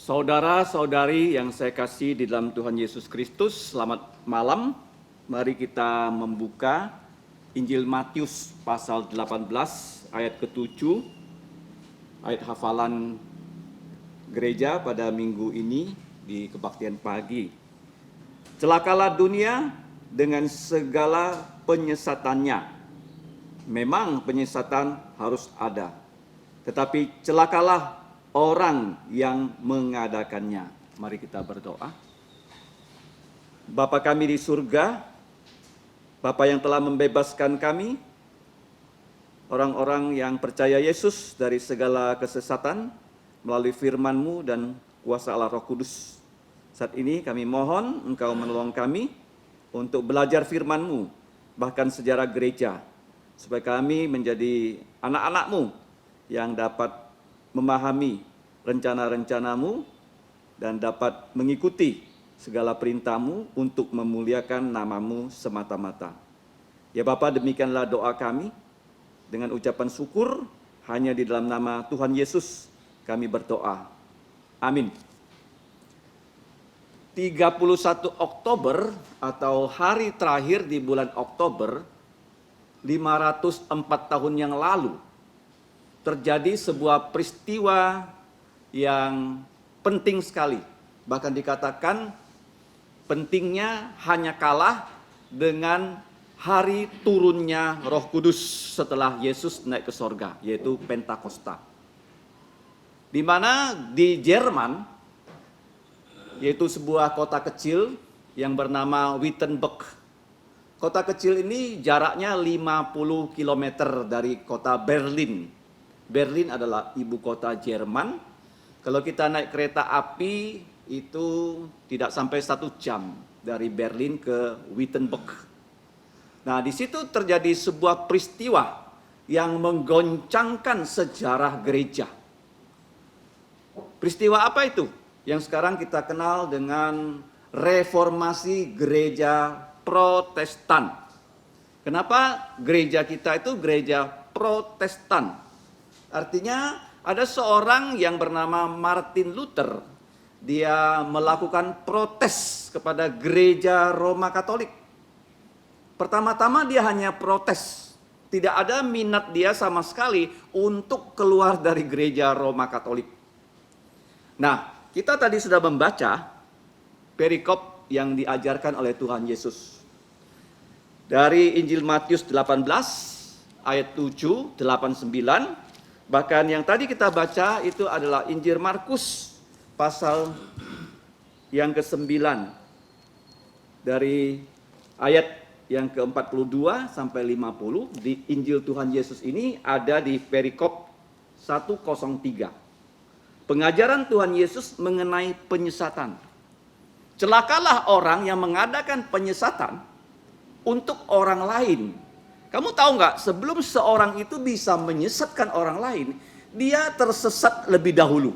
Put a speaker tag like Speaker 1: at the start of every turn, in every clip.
Speaker 1: Saudara-saudari yang saya kasih di dalam Tuhan Yesus Kristus, selamat malam. Mari kita membuka Injil Matius pasal 18 ayat ke-7, ayat hafalan gereja pada minggu ini di kebaktian pagi. Celakalah dunia dengan segala penyesatannya. Memang penyesatan harus ada, tetapi celakalah orang yang mengadakannya. Mari kita berdoa. Bapa kami di surga, Bapa yang telah membebaskan kami, orang-orang yang percaya Yesus dari segala kesesatan melalui firman-Mu dan kuasa Allah Roh Kudus. Saat ini kami mohon Engkau menolong kami untuk belajar firman-Mu, bahkan sejarah gereja, supaya kami menjadi anak-anak-Mu yang dapat memahami rencana-rencana-Mu dan dapat mengikuti segala perintah-Mu untuk memuliakan nama-Mu semata-mata. Ya Bapa, demikianlah doa kami. Dengan ucapan syukur, hanya di dalam nama Tuhan Yesus kami berdoa. Amin. 31 Oktober atau hari terakhir di bulan Oktober 504 tahun yang lalu terjadi sebuah peristiwa yang penting sekali. Bahkan dikatakan pentingnya hanya kalah dengan hari turunnya Roh Kudus setelah Yesus naik ke sorga, yaitu Pentakosta. Di mana di Jerman, yaitu sebuah kota kecil yang bernama Wittenberg. Kota kecil ini jaraknya 50 km dari kota Berlin. Berlin adalah ibu kota Jerman. Kalau kita naik kereta api itu tidak sampai 1 jam dari Berlin ke Wittenberg. Nah, di situ terjadi sebuah peristiwa yang menggoncangkan sejarah gereja. Peristiwa apa itu? Yang sekarang kita kenal dengan reformasi gereja Protestan. Kenapa gereja kita itu gereja Protestan? Artinya ada seorang yang bernama Martin Luther. Dia melakukan protes kepada gereja Roma Katolik. Pertama-tama dia hanya protes. Tidak ada minat dia sama sekali untuk keluar dari gereja Roma Katolik. Nah, kita tadi sudah membaca perikop yang diajarkan oleh Tuhan Yesus. Dari Injil Matius 18 ayat 7, 8, 9. Bahkan yang tadi kita baca itu adalah Injil Markus pasal yang ke-9. Dari ayat yang ke-42 sampai 50 di Injil Tuhan Yesus ini ada di perikop 103. Pengajaran Tuhan Yesus mengenai penyesatan. Celakalah orang yang mengadakan penyesatan untuk orang lain. Kamu tahu nggak, sebelum seorang itu bisa menyesatkan orang lain, dia tersesat lebih dahulu.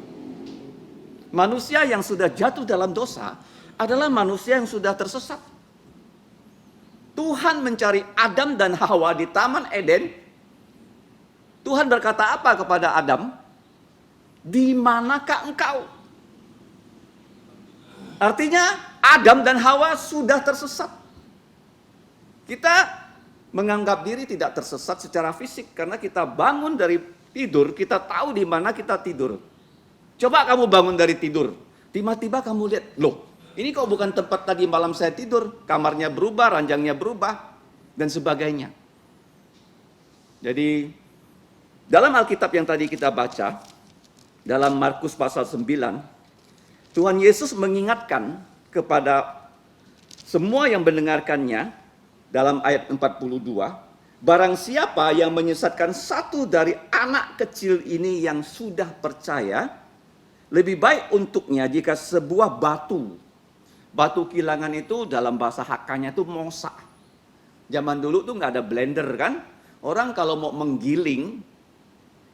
Speaker 1: Manusia yang sudah jatuh dalam dosa adalah manusia yang sudah tersesat. Tuhan mencari Adam dan Hawa di Taman Eden. Tuhan berkata apa kepada Adam? Di manakah engkau? Artinya Adam dan Hawa sudah tersesat. Kita menganggap diri tidak tersesat secara fisik karena kita bangun dari tidur, kita tahu di mana kita tidur. Coba kamu bangun dari tidur, tiba-tiba kamu lihat, loh, ini kok bukan tempat tadi malam saya tidur, kamarnya berubah, ranjangnya berubah, dan sebagainya. Jadi, dalam Alkitab yang tadi kita baca, dalam Markus pasal 9, Tuhan Yesus mengingatkan kepada semua yang mendengarkannya, dalam ayat 42, barang siapa yang menyesatkan satu dari anak kecil ini yang sudah percaya, lebih baik untuknya jika sebuah batu kilangan itu dalam bahasa Hakanya itu mosa. Zaman dulu tuh nggak ada blender kan, orang kalau mau menggiling,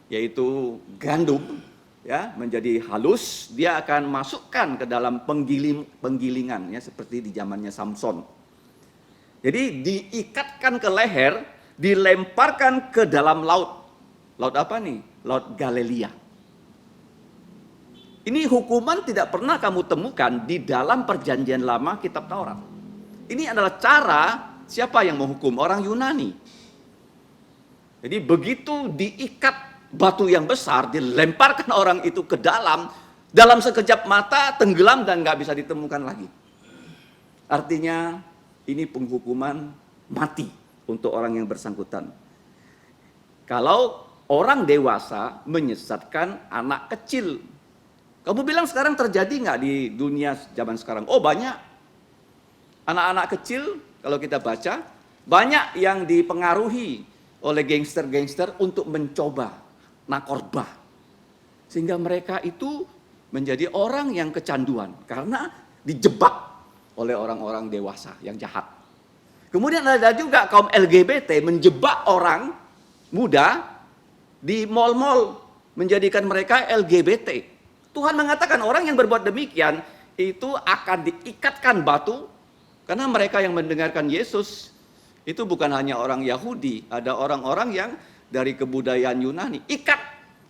Speaker 1: yaitu gandum, ya menjadi halus, dia akan masukkan ke dalam penggilingan, ya seperti di zamannya Samson. Jadi diikatkan ke leher, dilemparkan ke dalam laut. Laut apa nih? Laut Galilea. Ini hukuman tidak pernah kamu temukan di dalam perjanjian lama kitab Taurat. Ini adalah cara siapa yang menghukum? Orang Yunani. Jadi begitu diikat batu yang besar, dilemparkan orang itu ke dalam sekejap mata tenggelam dan nggak bisa ditemukan lagi. Artinya ini penghukuman mati untuk orang yang bersangkutan. Kalau orang dewasa menyesatkan anak kecil. Kamu bilang sekarang terjadi nggak di dunia zaman sekarang? Oh banyak. Anak-anak kecil kalau kita baca, banyak yang dipengaruhi oleh gangster-gangster untuk mencoba narkoba. Sehingga mereka itu menjadi orang yang kecanduan karena dijebak oleh orang-orang dewasa yang jahat. Kemudian ada juga kaum LGBT menjebak orang muda di mal-mal, menjadikan mereka LGBT. Tuhan mengatakan orang yang berbuat demikian itu akan diikatkan batu, karena mereka yang mendengarkan Yesus itu bukan hanya orang Yahudi, ada orang-orang yang dari kebudayaan Yunani. Ikat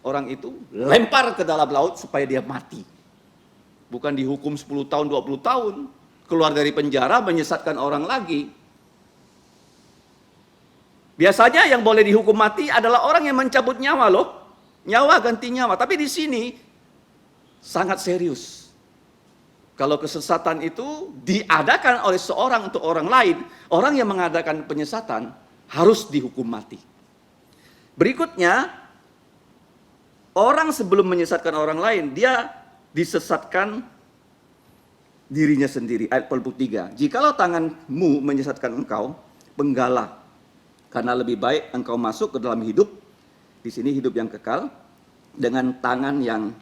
Speaker 1: orang itu, lempar ke dalam laut supaya dia mati. Bukan dihukum 10 tahun, 20 tahun, keluar dari penjara menyesatkan orang lagi. Biasanya yang boleh dihukum mati adalah orang yang mencabut nyawa loh. Nyawa ganti nyawa, tapi di sini sangat serius. Kalau kesesatan itu diadakan oleh seorang untuk orang lain, orang yang mengadakan penyesatan harus dihukum mati. Berikutnya, orang sebelum menyesatkan orang lain, dia disesatkan dirinya sendiri. Ayat 43. Jikalau tanganmu menyesatkan engkau, penggalah. Karena lebih baik engkau masuk ke dalam hidup, di sini hidup yang kekal, dengan tangan yang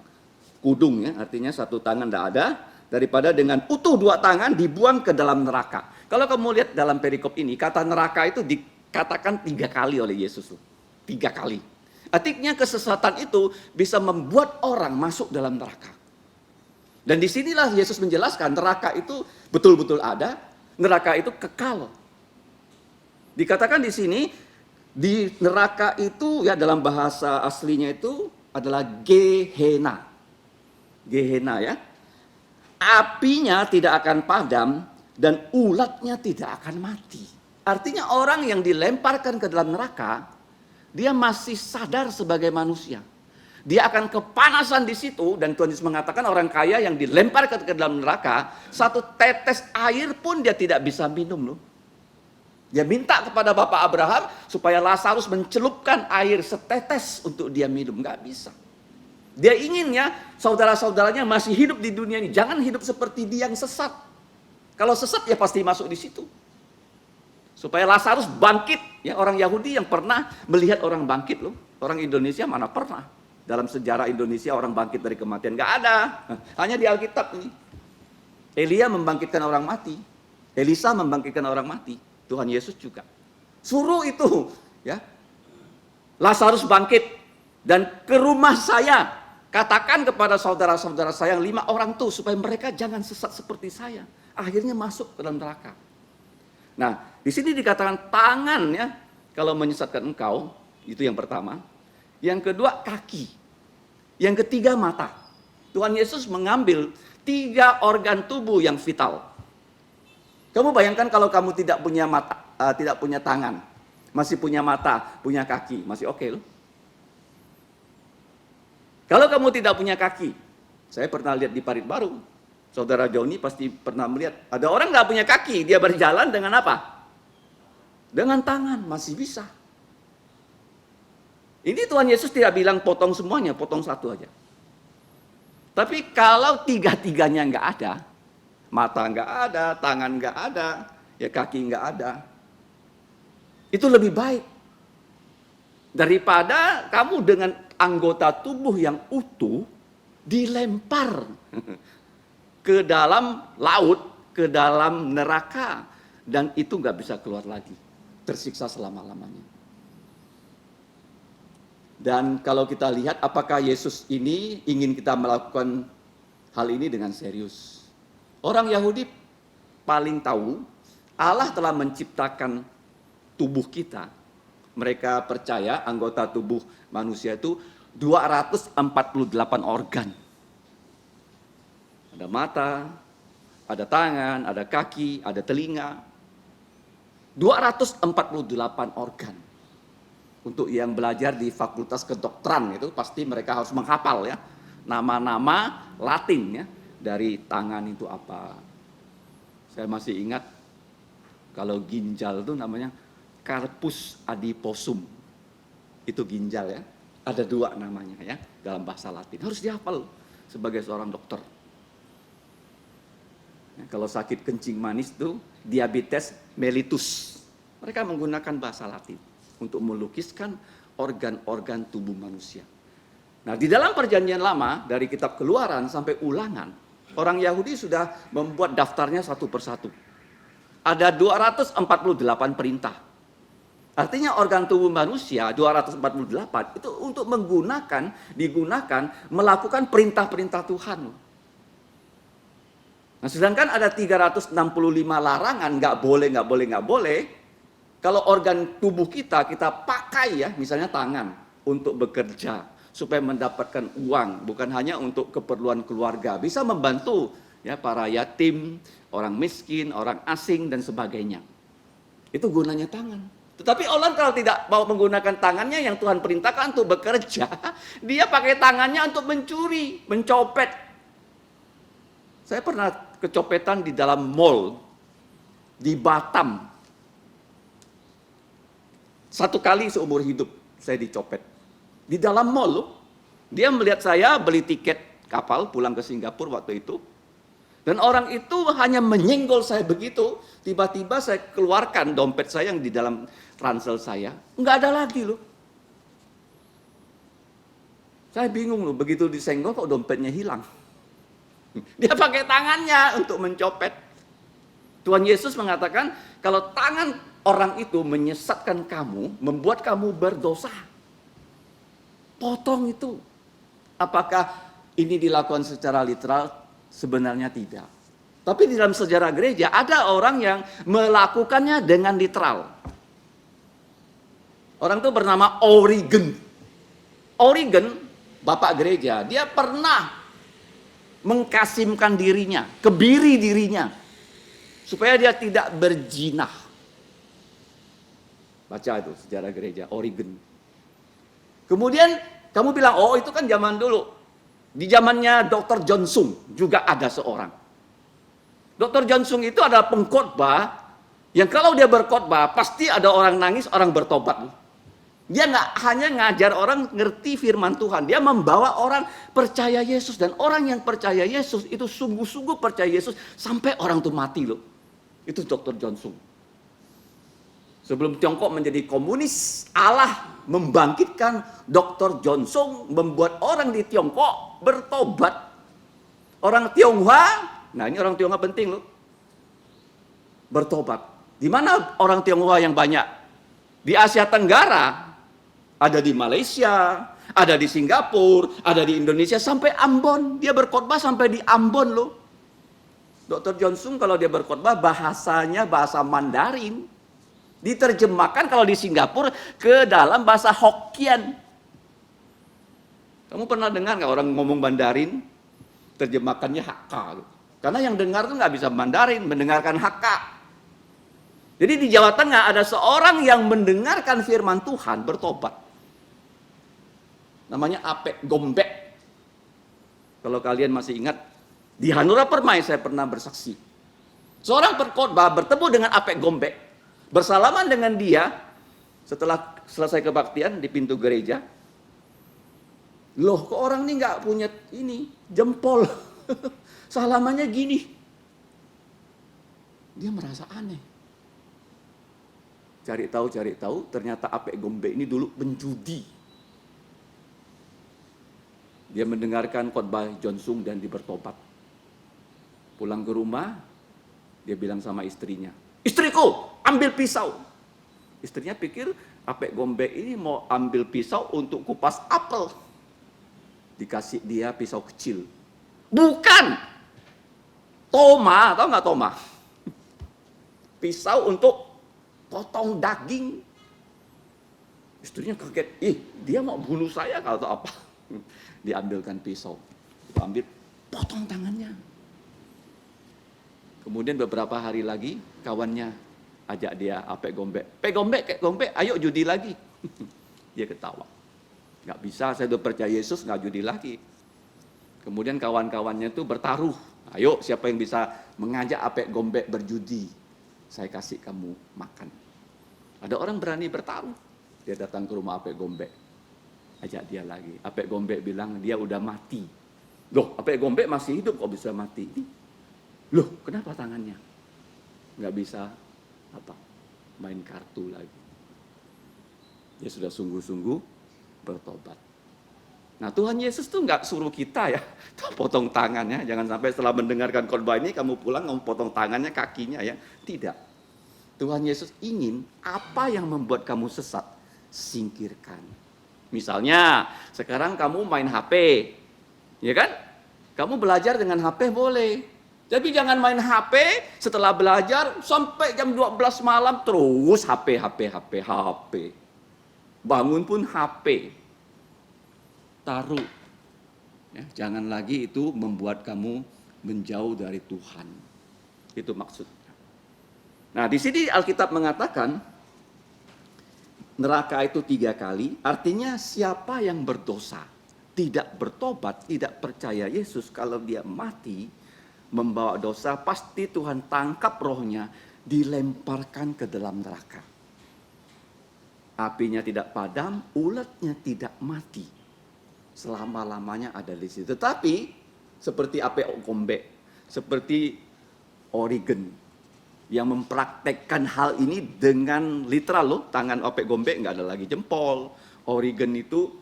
Speaker 1: kudung, ya, artinya satu tangan tidak ada, daripada dengan utuh dua tangan dibuang ke dalam neraka. Kalau kamu lihat dalam perikop ini, kata neraka itu dikatakan 3 kali oleh Yesus. 3 kali. Artinya kesesatan itu bisa membuat orang masuk dalam neraka. Dan disinilah Yesus menjelaskan neraka itu betul-betul ada, neraka itu kekal. Dikatakan di sini, di neraka itu ya dalam bahasa aslinya itu adalah Gehenna. Gehenna ya. Apinya tidak akan padam dan ulatnya tidak akan mati. Artinya orang yang dilemparkan ke dalam neraka, dia masih sadar sebagai manusia. Dia akan kepanasan di situ, dan Tuhan Yesus mengatakan orang kaya yang dilemparkan ke dalam neraka, 1 tetes air pun dia tidak bisa minum loh. Dia minta kepada Bapak Abraham supaya Lazarus mencelupkan air setetes untuk dia minum, nggak bisa. Dia inginnya saudara-saudaranya masih hidup di dunia ini. Jangan hidup seperti dia yang sesat. Kalau sesat ya pasti masuk di situ. Supaya Lazarus bangkit. Ya, orang Yahudi yang pernah melihat orang bangkit loh. Orang Indonesia mana pernah. Dalam sejarah Indonesia orang bangkit dari kematian. Nggak ada. Hanya di Alkitab ini. Elia membangkitkan orang mati. Elisa membangkitkan orang mati. Tuhan Yesus juga. Suruh itu. Ya, Lazarus bangkit. Dan ke rumah saya. Katakan kepada saudara-saudara saya yang 5 orang tuh supaya mereka jangan sesat seperti saya. Akhirnya masuk ke dalam neraka. Nah, di sini dikatakan tangan ya, kalau menyesatkan engkau, itu yang pertama. Yang kedua kaki. Yang ketiga mata. Tuhan Yesus mengambil 3 organ tubuh yang vital. Kamu bayangkan kalau kamu tidak punya mata, tidak punya tangan, masih punya mata, punya kaki, masih oke loh. Kalau kamu tidak punya kaki, saya pernah lihat di Parit Baru, saudara Joni pasti pernah melihat, ada orang nggak punya kaki, dia berjalan dengan apa? Dengan tangan, masih bisa. Ini Tuhan Yesus tidak bilang potong semuanya, potong 1 aja. Tapi kalau 3-tiganya nggak ada, mata nggak ada, tangan nggak ada, ya kaki nggak ada, itu lebih baik daripada kamu dengan anggota tubuh yang utuh dilempar ke dalam laut, ke dalam neraka, dan itu nggak bisa keluar lagi, tersiksa selama-lamanya. Dan kalau kita lihat apakah Yesus ini ingin kita melakukan hal ini dengan serius. Orang Yahudi paling tahu Allah telah menciptakan tubuh kita. Mereka percaya anggota tubuh manusia itu 248 organ. Ada mata, ada tangan, ada kaki, ada telinga. 248 organ. Untuk yang belajar di fakultas kedokteran itu pasti mereka harus menghafal ya. Nama-nama Latin ya. Dari tangan itu apa. Saya masih ingat kalau ginjal itu namanya Carpus adiposum. Itu ginjal ya. Ada 2 namanya ya dalam bahasa Latin. Harus dihafal sebagai seorang dokter. Ya, kalau sakit kencing manis itu diabetes mellitus. Mereka menggunakan bahasa Latin untuk melukiskan organ-organ tubuh manusia. Nah, di dalam perjanjian lama dari kitab Keluaran sampai Ulangan, orang Yahudi sudah membuat daftarnya satu persatu. Ada 248 perintah. Artinya organ tubuh manusia 248 itu untuk digunakan melakukan perintah-perintah Tuhan. Nah, sedangkan ada 365 larangan, nggak boleh. Kalau organ tubuh kita pakai ya, misalnya tangan untuk bekerja supaya mendapatkan uang, bukan hanya untuk keperluan keluarga, bisa membantu ya para yatim, orang miskin, orang asing dan sebagainya. Itu gunanya tangan. Tetapi orang kalau tidak mau menggunakan tangannya yang Tuhan perintahkan untuk bekerja, dia pakai tangannya untuk mencuri, mencopet. Saya pernah kecopetan di dalam mall di Batam. 1 kali seumur hidup saya dicopet. Di dalam mall loh. Dia melihat saya beli tiket kapal pulang ke Singapura waktu itu. Dan orang itu hanya menyenggol saya begitu. Tiba-tiba saya keluarkan dompet saya yang di dalam ransel saya. Enggak ada lagi loh. Saya bingung loh, begitu disenggol kok dompetnya hilang. Dia pakai tangannya untuk mencopet. Tuhan Yesus mengatakan, kalau tangan orang itu menyesatkan kamu, membuat kamu berdosa, potong itu. Apakah ini dilakukan secara literal? Sebenarnya tidak. Tapi di dalam sejarah gereja ada orang yang melakukannya dengan literal. Orang itu bernama Origen. Origen, bapak gereja, dia pernah mengkasimkan dirinya, kebiri dirinya, supaya dia tidak berzinah. Baca itu sejarah gereja, Origen. Kemudian kamu bilang, oh itu kan zaman dulu. Di zamannya Dr. John Sung juga ada seorang. Dr. John Sung itu adalah pengkhotbah yang kalau dia berkhotbah pasti ada orang nangis, orang bertobat. Dia nggak hanya ngajar orang ngerti firman Tuhan, dia membawa orang percaya Yesus, dan orang yang percaya Yesus itu sungguh-sungguh percaya Yesus sampai orang itu mati loh. Itu Dr. John Sung. Sebelum Tiongkok menjadi komunis, Allah membangkitkan Dr. John Sung, membuat orang di Tiongkok bertobat. Orang Tionghoa, nah ini orang Tionghoa penting loh, bertobat. Di mana orang Tionghoa yang banyak? Di Asia Tenggara. Ada di Malaysia, ada di Singapura, ada di Indonesia, sampai Ambon. Dia berkhotbah sampai di Ambon loh. Dr. John Sung kalau dia berkhotbah bahasanya bahasa Mandarin. Diterjemahkan kalau di Singapura ke dalam bahasa Hokkien. Kamu pernah dengar nggak orang ngomong Mandarin? Terjemahkannya Hakka. Karena yang dengar tuh nggak bisa Mandarin, mendengarkan Hakka. Jadi di Jawa Tengah ada seorang yang mendengarkan firman Tuhan bertobat. Namanya Apek Gombek. Kalau kalian masih ingat, di Hanura Permai saya pernah bersaksi. Seorang berkhotbah bertemu dengan Apek Gombek, bersalaman dengan dia setelah selesai kebaktian di pintu gereja. Loh, kok orang ini nggak punya ini jempol? Salamannya gini. Dia merasa aneh. Cari tahu, ternyata Apek Gombek ini dulu penjudi. Dia mendengarkan khotbah John Sung dan dia bertobat. Pulang ke rumah, dia bilang sama istrinya, istriku, ambil pisau. Istrinya pikir Apek Gombek ini mau ambil pisau untuk kupas apel. Dikasih dia pisau kecil. Bukan. Toma, tahu nggak toma? Pisau untuk potong daging. Istrinya kaget, dia mau bunuh saya kalau apa? Diambilkan pisau, ambil, potong tangannya. Kemudian beberapa hari lagi kawannya ajak dia apek gombek. Kayak gombek, ayo judi lagi. Dia ketawa. Nggak bisa, saya udah percaya Yesus, nggak judi lagi. Kemudian kawan-kawannya itu bertaruh. Ayo siapa yang bisa mengajak apek gombek berjudi, saya kasih kamu makan. Ada orang berani bertaruh. Dia datang ke rumah apek gombek. Ajak dia lagi. Apek gombek bilang dia udah mati. Loh, apek gombek masih hidup kok bisa mati? Loh, kenapa tangannya? Nggak bisa main kartu lagi. Dia sudah sungguh-sungguh bertobat. Nah, Tuhan Yesus tuh nggak suruh kita ya potong tangannya. Jangan sampai setelah mendengarkan khotbah ini kamu pulang kamu potong tangannya, kakinya ya. Tidak. Tuhan Yesus ingin apa yang membuat kamu sesat, singkirkan. Misalnya, sekarang kamu main HP. Ya kan? Kamu belajar dengan HP boleh. Tapi jangan main HP setelah belajar sampai jam 12 malam terus HP. Bangun pun HP. Taruh. Ya, jangan lagi itu membuat kamu menjauh dari Tuhan. Itu maksudnya. Nah, di sini Alkitab mengatakan neraka itu 3 kali, artinya siapa yang berdosa, tidak bertobat, tidak percaya Yesus, kalau dia mati membawa dosa, pasti Tuhan tangkap rohnya, dilemparkan ke dalam neraka. Apinya tidak padam, ulatnya tidak mati. Selama-lamanya ada di situ. Tetapi seperti apek gombek, seperti Origen yang mempraktekkan hal ini dengan literal loh, tangan apek gombek nggak ada lagi jempol. Origen itu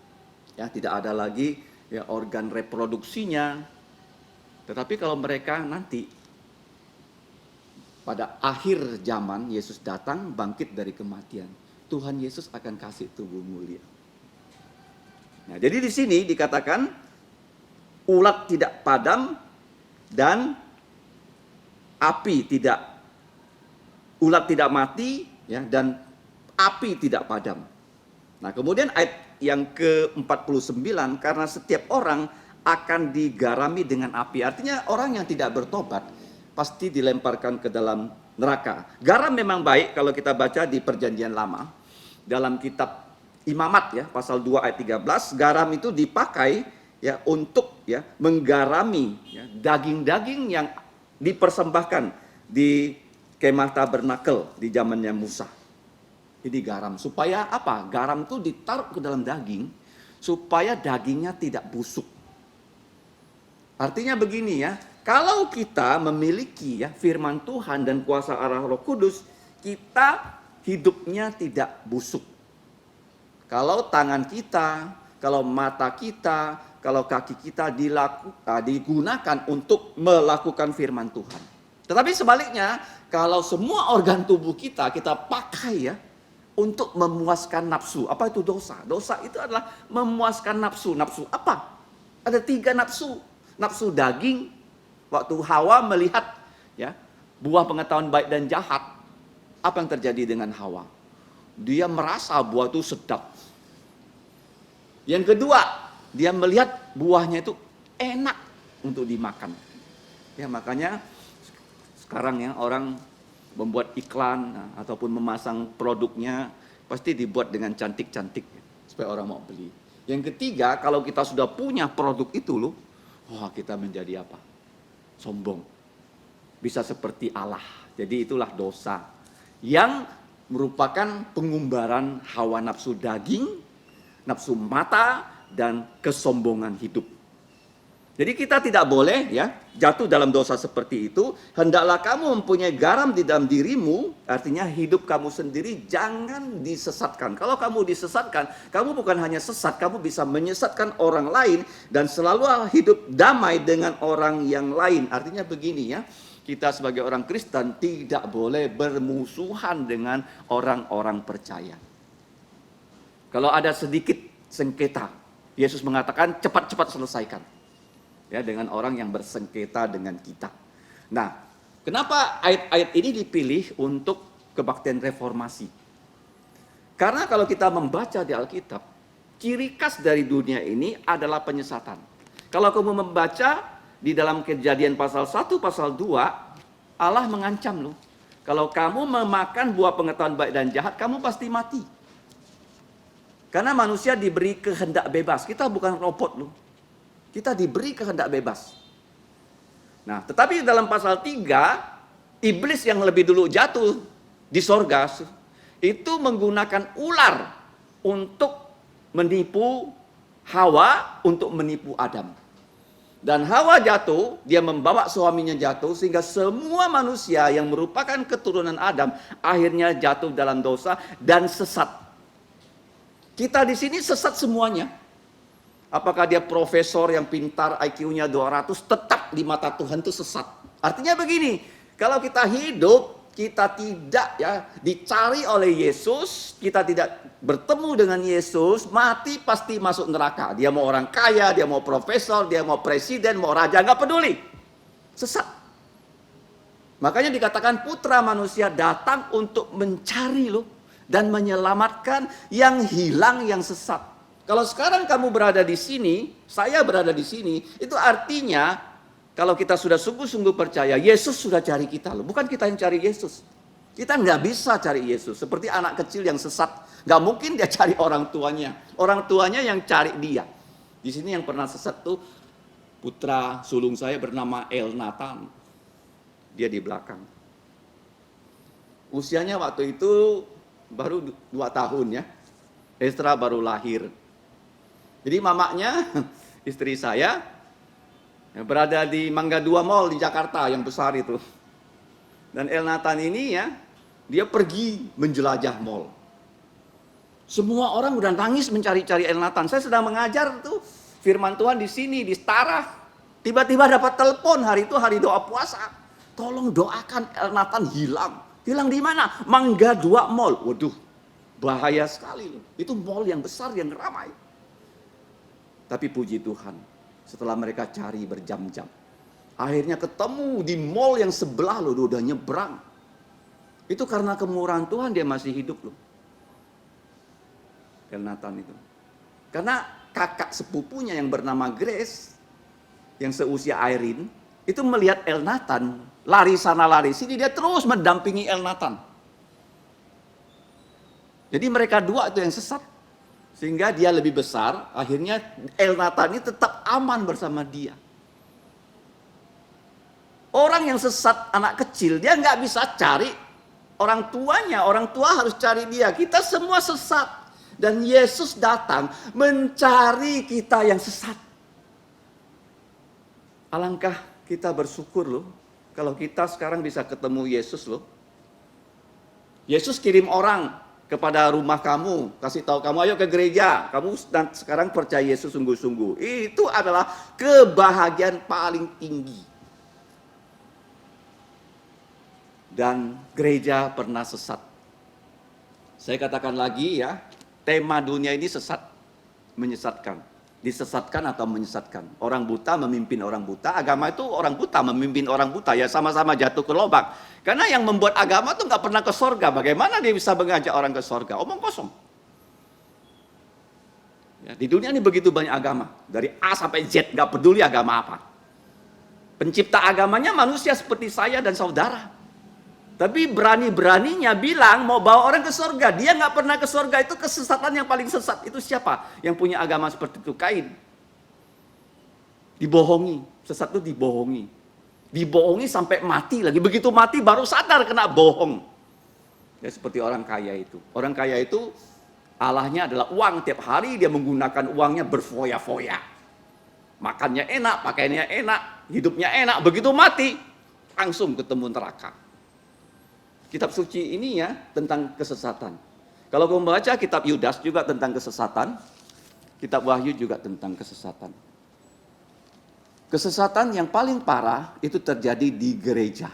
Speaker 1: ya tidak ada lagi ya organ reproduksinya. Tetapi kalau mereka nanti pada akhir zaman Yesus datang bangkit dari kematian, Tuhan Yesus akan kasih tubuh mulia. Nah, jadi di sini dikatakan ulat tidak padam dan ulat tidak mati ya, dan api tidak padam. Nah, kemudian ayat yang ke-49, karena setiap orang akan digarami dengan api. Artinya orang yang tidak bertobat pasti dilemparkan ke dalam neraka. Garam memang baik kalau kita baca di Perjanjian Lama. Dalam kitab Imamat ya, pasal 2 ayat 13, garam itu dipakai ya untuk ya menggarami ya, daging-daging yang dipersembahkan di kemah tabernakel di zamannya Musa. Jadi garam supaya apa? Garam itu ditaruh ke dalam daging supaya dagingnya tidak busuk. Artinya begini ya, kalau kita memiliki ya firman Tuhan dan kuasa arah Roh Kudus, kita hidupnya tidak busuk. Kalau tangan kita, kalau mata kita, kalau kaki kita digunakan untuk melakukan firman Tuhan. Tetapi sebaliknya, kalau semua organ tubuh kita pakai ya untuk memuaskan nafsu. Apa itu dosa? Dosa itu adalah memuaskan nafsu. Nafsu apa? Ada 3 nafsu. Nafsu daging, waktu Hawa melihat ya buah pengetahuan baik dan jahat, apa yang terjadi dengan Hawa? Dia merasa buah itu sedap. Yang kedua, dia melihat buahnya itu enak untuk dimakan. Ya, makanya sekarang ya orang membuat iklan ataupun memasang produknya pasti dibuat dengan cantik-cantik supaya orang mau beli. Yang ketiga, kalau kita sudah punya produk itu loh, wah kita menjadi apa? Sombong. Bisa seperti Allah. Jadi itulah dosa yang merupakan pengumbaran hawa nafsu daging, nafsu mata, dan kesombongan hidup. Jadi kita tidak boleh ya jatuh dalam dosa seperti itu. Hendaklah kamu mempunyai garam di dalam dirimu, artinya hidup kamu sendiri jangan disesatkan. Kalau kamu disesatkan, kamu bukan hanya sesat, kamu bisa menyesatkan orang lain dan selalu hidup damai dengan orang yang lain. Artinya begini ya, kita sebagai orang Kristen tidak boleh bermusuhan dengan orang-orang percaya. Kalau ada sedikit sengketa, Yesus mengatakan cepat-cepat selesaikan. Ya, dengan orang yang bersengketa dengan kita. Nah, kenapa ayat-ayat ini dipilih untuk kebaktian reformasi? Karena kalau kita membaca di Alkitab, ciri khas dari dunia ini adalah penyesatan. Kalau kamu membaca di dalam Kejadian pasal 1, pasal 2, Allah mengancam loh. Kalau kamu memakan buah pengetahuan baik dan jahat, kamu pasti mati. Karena manusia diberi kehendak bebas. Kita bukan robot loh. Kita diberi kehendak bebas. Nah, tetapi dalam pasal 3, iblis yang lebih dulu jatuh di sorga, itu menggunakan ular untuk menipu Hawa, untuk menipu Adam. Dan Hawa jatuh, dia membawa suaminya jatuh, sehingga semua manusia yang merupakan keturunan Adam akhirnya jatuh dalam dosa dan sesat. Kita di sini sesat semuanya. Apakah dia profesor yang pintar, IQ-nya 200, tetap di mata Tuhan itu sesat. Artinya begini, kalau kita hidup, kita tidak dicari oleh Yesus, kita tidak bertemu dengan Yesus, mati pasti masuk neraka. Dia mau orang kaya, dia mau profesor, dia mau presiden, mau raja, nggak peduli. Sesat. Makanya dikatakan putra manusia datang untuk mencari loh, dan menyelamatkan yang hilang, yang sesat. Kalau sekarang kamu berada di sini, saya berada di sini, itu artinya kalau kita sudah sungguh-sungguh percaya, Yesus sudah cari kita loh. Bukan kita yang cari Yesus. Kita nggak bisa cari Yesus. Seperti anak kecil yang sesat. Nggak mungkin dia cari orang tuanya. Orang tuanya yang cari dia. Di sini yang pernah sesat tuh putra sulung saya bernama Elnatan. Dia di belakang. Usianya waktu itu baru 2 tahun ya. Estra baru lahir. Jadi mamanya, istri saya, berada di Mangga 2 Mall di Jakarta yang besar itu. Dan Elnatan ini ya, dia pergi menjelajah mall. Semua orang udah nangis mencari-cari Elnatan. Saya sedang mengajar tuh firman Tuhan di sini, di Setara. Tiba-tiba dapat telepon, hari itu hari doa puasa. Tolong doakan Elnatan hilang. Hilang di mana? Mangga 2 Mall. Waduh, bahaya sekali loh. Itu mall yang besar, yang ramai. Tapi puji Tuhan, setelah mereka cari berjam-jam, akhirnya ketemu di mall yang sebelah loh, udah nyebrang. Itu karena kemurahan Tuhan dia masih hidup loh. Elnatan itu. Karena kakak sepupunya yang bernama Grace, yang seusia Irene, itu melihat Elnatan lari sana lari sini, dia terus mendampingi Elnatan. Jadi mereka dua itu yang sesat. Sehingga dia lebih besar, akhirnya Elnatan ini tetap aman bersama dia. Orang yang sesat, anak kecil, dia nggak bisa cari orang tuanya. Orang tua harus cari dia. Kita semua sesat. Dan Yesus datang mencari kita yang sesat. Alangkah kita bersyukur loh, kalau kita sekarang bisa ketemu Yesus loh. Yesus kirim orang kepada rumah kamu, kasih tahu kamu, ayo ke gereja, kamu sekarang percaya Yesus sungguh-sungguh. Itu adalah kebahagiaan paling tinggi. Dan gereja pernah sesat. Saya katakan lagi ya, tema dunia ini sesat, menyesatkan. Disesatkan atau menyesatkan. Orang buta memimpin orang buta, agama itu orang buta memimpin orang buta, ya sama-sama jatuh ke lubang. Karena yang membuat agama itu nggak pernah ke sorga. Bagaimana dia bisa mengajak orang ke sorga? Omong kosong. Ya, di dunia ini begitu banyak agama. Dari A sampai Z, nggak peduli agama apa. Pencipta agamanya manusia seperti saya dan saudara. Tapi berani-beraninya bilang mau bawa orang ke sorga. Dia nggak pernah ke sorga, itu kesesatan yang paling sesat. Itu siapa yang punya agama seperti itu? Kain. Dibohongi. Sesat itu dibohongi. Dibohongi sampai mati lagi. Begitu mati baru sadar kena bohong. Ya seperti orang kaya itu. Orang kaya itu Allahnya adalah uang. Tiap hari dia menggunakan uangnya berfoya-foya. Makannya enak, pakaiannya enak, hidupnya enak. Begitu mati langsung ketemu neraka. Kitab suci ini ya tentang kesesatan. Kalau kamu membaca kitab Yudas juga tentang kesesatan. Kitab Wahyu juga tentang kesesatan. Kesesatan yang paling parah itu terjadi di gereja.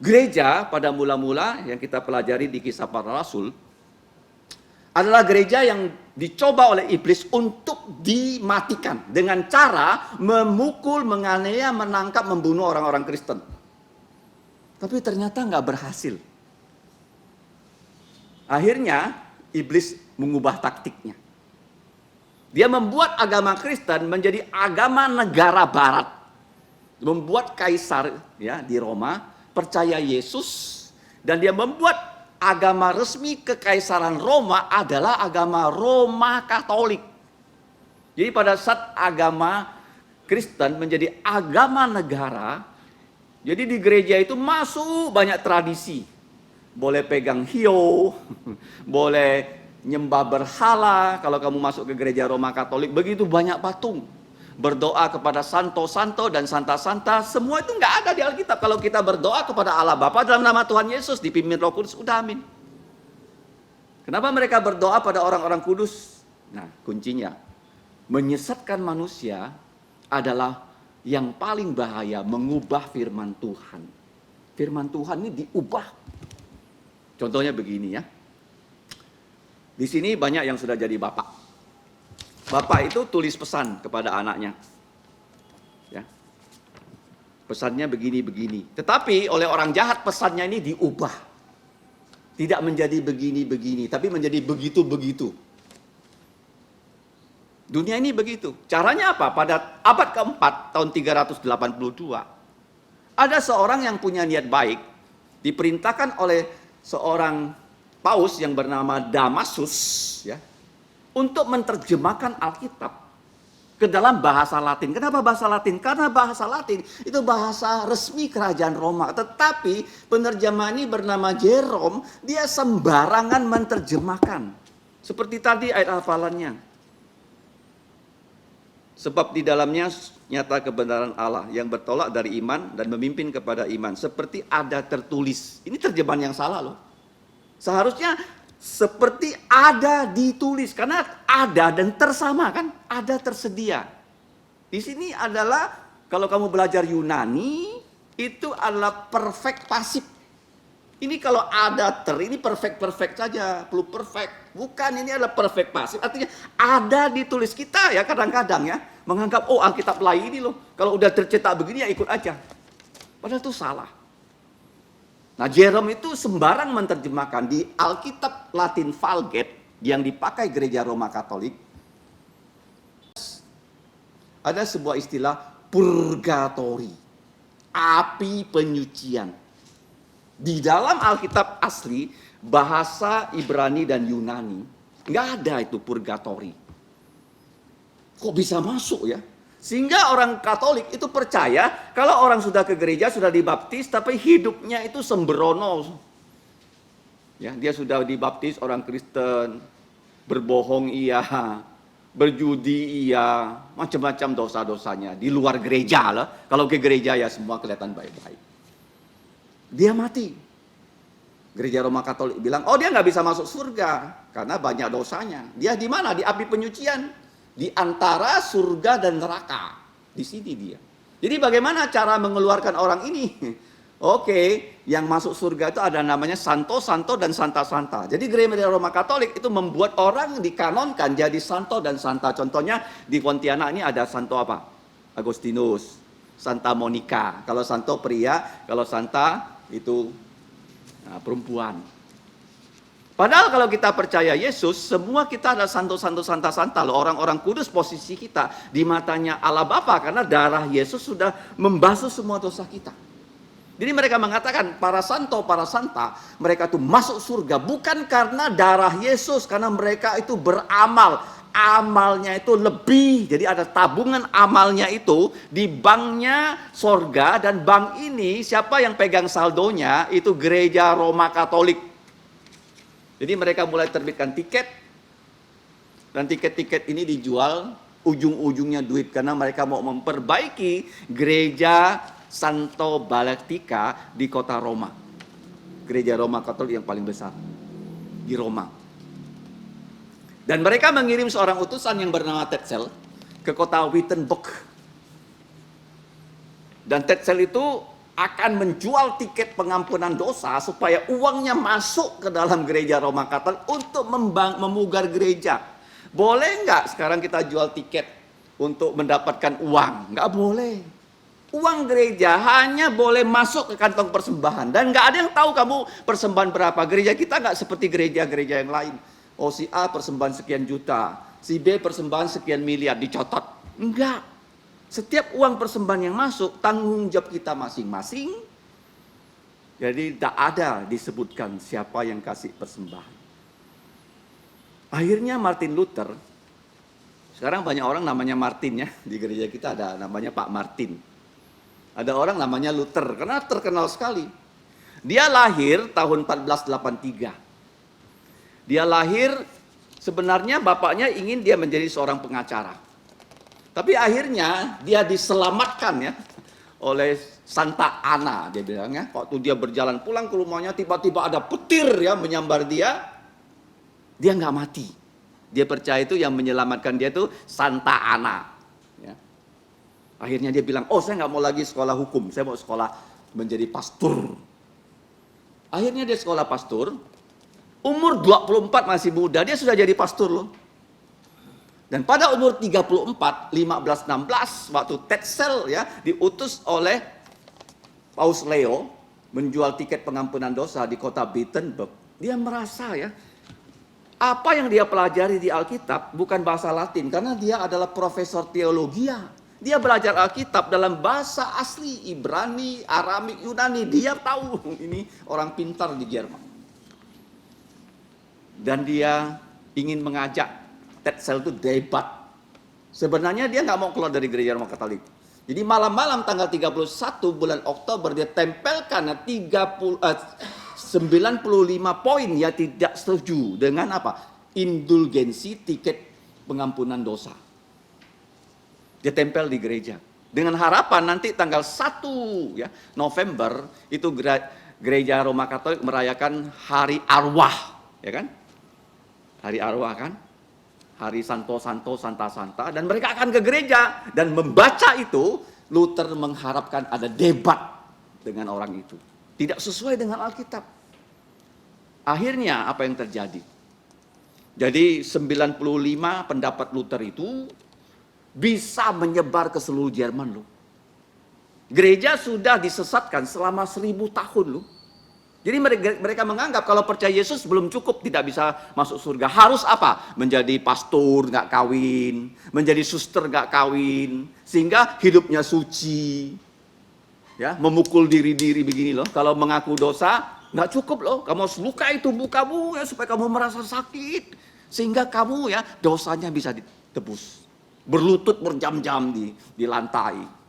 Speaker 1: Gereja pada mula-mula yang kita pelajari di Kisah Para Rasul adalah gereja yang dicoba oleh iblis untuk dimatikan dengan cara memukul, menganiaya, menangkap, membunuh orang-orang Kristen. Tapi ternyata nggak berhasil. Akhirnya iblis mengubah taktiknya. Dia membuat agama Kristen menjadi agama negara barat. membuat kaisar ya di Roma percaya Yesus, dan dia membuat agama resmi kekaisaran Roma adalah agama Roma Katolik. Jadi pada saat agama Kristen menjadi agama negara, jadi di gereja itu masuk banyak tradisi. Boleh pegang hiu, boleh nyembah berhala. Kalau kamu masuk ke gereja Roma Katolik, begitu banyak patung. Berdoa kepada santo-santo dan santa-santa, semua itu nggak ada di Alkitab. Kalau kita berdoa kepada Allah Bapa dalam nama Tuhan Yesus, dipimpin Roh Kudus, udah amin. Kenapa mereka berdoa pada orang-orang kudus? Nah, kuncinya, menyesatkan manusia adalah yang paling bahaya, mengubah firman Tuhan. Firman Tuhan ini diubah. Contohnya begini ya. Di sini banyak yang sudah jadi bapak. Bapak itu tulis pesan kepada anaknya. Ya. Pesannya begini-begini. Tetapi oleh orang jahat pesannya ini diubah. Tidak menjadi begini-begini, tapi menjadi begitu-begitu. Dunia ini begitu. Caranya apa? Pada abad keempat, tahun 382, ada seorang yang punya niat baik, diperintahkan oleh seorang paus yang bernama Damasus, ya, untuk menerjemahkan Alkitab ke dalam bahasa Latin. Kenapa bahasa Latin? Karena bahasa Latin itu bahasa resmi kerajaan Roma. Tetapi penerjemah ini bernama Jerome, dia sembarangan menerjemahkan. Seperti tadi ayat hafalannya. Sebab di dalamnya nyata kebenaran Allah yang bertolak dari iman dan memimpin kepada iman. Seperti ada tertulis. Ini terjemahan yang salah loh. Seharusnya seperti ada ditulis, karena ada dan tersama kan, ada tersedia. Di sini adalah kalau kamu belajar Yunani itu adalah perfect pasif. Ini kalau ada ini perfect saja, belum perfect. Bukan, ini adalah perfect pasif. Artinya ada ditulis. Kita ya kadang-kadang ya menganggap oh Alkitab lain ini loh, kalau udah tercetak begini ya ikut aja. Padahal itu salah. Nah, Jerome itu sembarang menerjemahkan di Alkitab Latin Vulgate yang dipakai gereja Roma Katolik. Ada sebuah istilah purgatori, api penyucian. Di dalam Alkitab asli, bahasa Ibrani dan Yunani, nggak ada itu purgatori. Kok bisa masuk ya? Sehingga orang Katolik itu percaya kalau orang sudah ke gereja, sudah dibaptis, tapi hidupnya itu sembrono. Ya, dia sudah dibaptis orang Kristen, berbohong iya, berjudi iya, macam-macam dosa-dosanya. Di luar gereja lah, kalau ke gereja ya semua kelihatan baik-baik. Dia mati. Gereja Roma Katolik bilang, oh dia nggak bisa masuk surga karena banyak dosanya. Dia di mana? Di api penyucian. Di antara surga dan neraka. Di sini dia. Jadi bagaimana cara mengeluarkan orang ini? Oke, yang masuk surga itu ada namanya santo, santo, dan santa-santa. Jadi gereja Roma Katolik itu membuat orang dikanonkan jadi santo dan santa. Contohnya di Pontianak ini ada santo apa? Agustinus, Santa Monica. Kalau santo pria, kalau santa itu perempuan. Padahal kalau kita percaya Yesus, semua kita ada santo-santo, santa-santa loh. Orang-orang kudus posisi kita di matanya Allah Bapa karena darah Yesus sudah membasuh semua dosa kita. Jadi mereka mengatakan para santo, para santa, mereka itu masuk surga bukan karena darah Yesus, karena mereka itu beramal. Amalnya itu lebih, jadi ada tabungan amalnya itu di banknya sorga, dan bank ini siapa yang pegang saldonya itu gereja Roma Katolik. Jadi mereka mulai terbitkan tiket, dan tiket-tiket ini dijual, ujung-ujungnya duit, karena mereka mau memperbaiki gereja Santo Balettica di kota Roma. Gereja Roma Katolik yang paling besar di Roma. Dan mereka mengirim seorang utusan yang bernama Tetzel ke kota Wittenberg. Dan Tetzel itu akan menjual tiket pengampunan dosa supaya uangnya masuk ke dalam gereja Roma Katolik untuk memugar gereja. Boleh nggak sekarang kita jual tiket untuk mendapatkan uang? Nggak boleh. Uang gereja hanya boleh masuk ke kantong persembahan. Dan nggak ada yang tahu kamu persembahan berapa. Gereja kita nggak seperti gereja-gereja yang lain. Oh, si A persembahan sekian juta, si B persembahan sekian miliar, dicatat. Enggak. Setiap uang persembahan yang masuk, tanggung jawab kita masing-masing. Jadi tidak ada disebutkan siapa yang kasih persembahan. Akhirnya Martin Luther, sekarang banyak orang namanya Martin ya, di gereja kita ada namanya Pak Martin. Ada orang namanya Luther, karena terkenal sekali. Dia lahir tahun 1483. Dia lahir, sebenarnya bapaknya ingin dia menjadi seorang pengacara. Tapi akhirnya dia diselamatkan ya oleh Santa Ana, dia bilang ya. Waktu dia berjalan pulang ke rumahnya, tiba-tiba ada petir ya menyambar dia. Dia nggak mati. Dia percaya itu yang menyelamatkan dia itu Santa Ana. Ya. Akhirnya dia bilang, oh saya nggak mau lagi sekolah hukum, saya mau sekolah menjadi pastor. Akhirnya dia sekolah pastor, umur 24 masih muda, dia sudah jadi pastor loh. Dan pada umur 34, 15-16, waktu Tetzel ya diutus oleh Paus Leo menjual tiket pengampunan dosa di kota Wittenberg. Dia merasa ya, apa yang dia pelajari di Alkitab bukan bahasa Latin, karena dia adalah profesor teologia. Dia belajar Alkitab dalam bahasa asli, Ibrani, Aramik, Yunani. Dia tahu, ini orang pintar di Jerman. Dan dia ingin mengajak Tetzel itu debat. Sebenarnya dia nggak mau keluar dari gereja Roma Katolik. Jadi malam-malam tanggal 31 bulan Oktober dia tempelkan 95 poin ya tidak setuju dengan apa? Indulgensi tiket pengampunan dosa. Dia tempel di gereja. Dengan harapan nanti tanggal 1 ya, November itu gereja Roma Katolik merayakan Hari Arwah, ya kan? Hari Arwah kan? Hari Santo-Santo, Santa-Santa, dan mereka akan ke gereja dan membaca itu. Luther mengharapkan ada debat dengan orang itu. Tidak sesuai dengan Alkitab. Akhirnya apa yang terjadi? Jadi 95 pendapat Luther itu bisa menyebar ke seluruh Jerman loh. Gereja sudah disesatkan selama 1000 tahun loh. Jadi mereka menganggap kalau percaya Yesus belum cukup, tidak bisa masuk surga. Harus apa? Menjadi pastor nggak kawin, menjadi suster nggak kawin, sehingga hidupnya suci. Ya, memukul diri begini loh. Kalau mengaku dosa nggak cukup loh. Kamu harus lukai tubuh kamu ya supaya kamu merasa sakit, sehingga kamu ya dosanya bisa ditebus. Berlutut berjam-jam di lantai.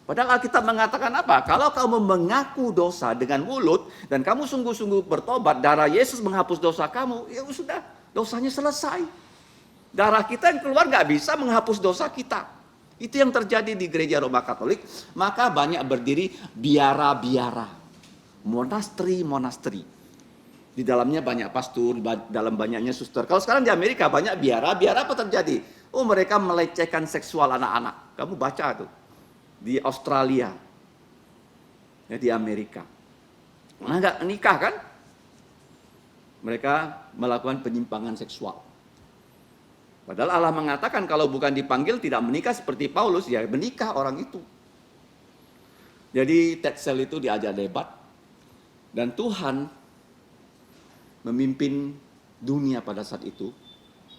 Speaker 1: Padahal Alkitab mengatakan apa? Kalau kamu mengaku dosa dengan mulut dan kamu sungguh-sungguh bertobat, darah Yesus menghapus dosa kamu, ya sudah, dosanya selesai. Darah kita yang keluar nggak bisa menghapus dosa kita. Itu yang terjadi di gereja Roma Katolik. Maka banyak berdiri biara-biara, monasteri. Di dalamnya banyak pastor, dalam banyaknya suster. Kalau sekarang di Amerika banyak biara apa terjadi? Oh, mereka melecehkan seksual anak-anak. Kamu baca tuh. Di Australia, ya, di Amerika, nggak nikah kan? Mereka melakukan penyimpangan seksual. Padahal Allah mengatakan kalau bukan dipanggil tidak menikah seperti Paulus, ya menikah orang itu. Jadi Tetzel itu diajak debat, dan Tuhan memimpin dunia pada saat itu,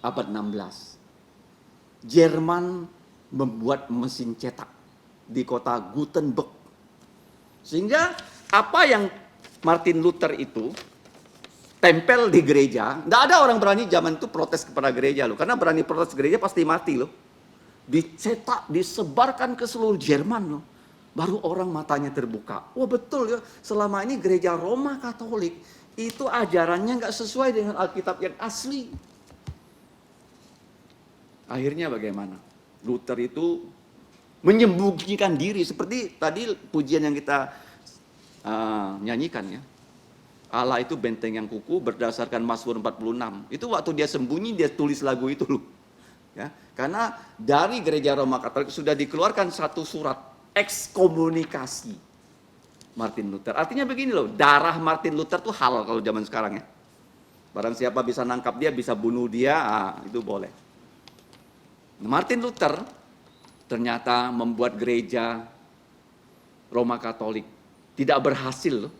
Speaker 1: abad 16. Jerman membuat mesin cetak di kota Gutenberg. Sehingga apa yang Martin Luther itu tempel di gereja, nggak ada orang berani zaman itu protes kepada gereja loh, karena berani protes gereja pasti mati loh. Dicetak, disebarkan ke seluruh Jerman loh. Baru orang matanya terbuka. Wah betul ya, selama ini gereja Roma Katolik itu ajarannya nggak sesuai dengan Alkitab yang asli. Akhirnya bagaimana? Luther itu menyembunyikan diri seperti tadi pujian yang kita nyanyikan ya. Allah itu benteng yang kukuh berdasarkan Mazmur 46. Itu waktu dia sembunyi dia tulis lagu itu loh. Ya, karena dari gereja Roma Katolik sudah dikeluarkan satu surat ekskomunikasi Martin Luther. Artinya begini loh, darah Martin Luther tuh halal kalau zaman sekarang ya. Barang siapa bisa nangkap dia, bisa bunuh dia, itu boleh. Martin Luther ternyata membuat gereja Roma Katolik tidak berhasil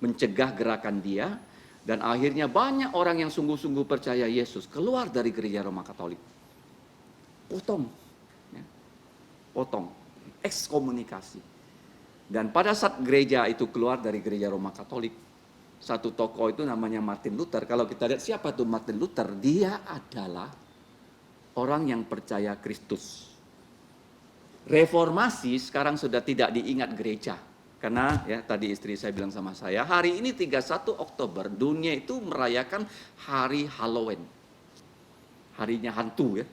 Speaker 1: mencegah gerakan dia, dan akhirnya banyak orang yang sungguh-sungguh percaya Yesus keluar dari gereja Roma Katolik. Potong. ekskomunikasi. Dan pada saat gereja itu keluar dari gereja Roma Katolik, satu tokoh itu namanya Martin Luther. Kalau kita lihat siapa tuh Martin Luther, dia adalah orang yang percaya Kristus. Reformasi sekarang sudah tidak diingat gereja. Karena ya tadi istri saya bilang sama saya, hari ini 31 Oktober dunia itu merayakan hari Halloween. Harinya hantu ya.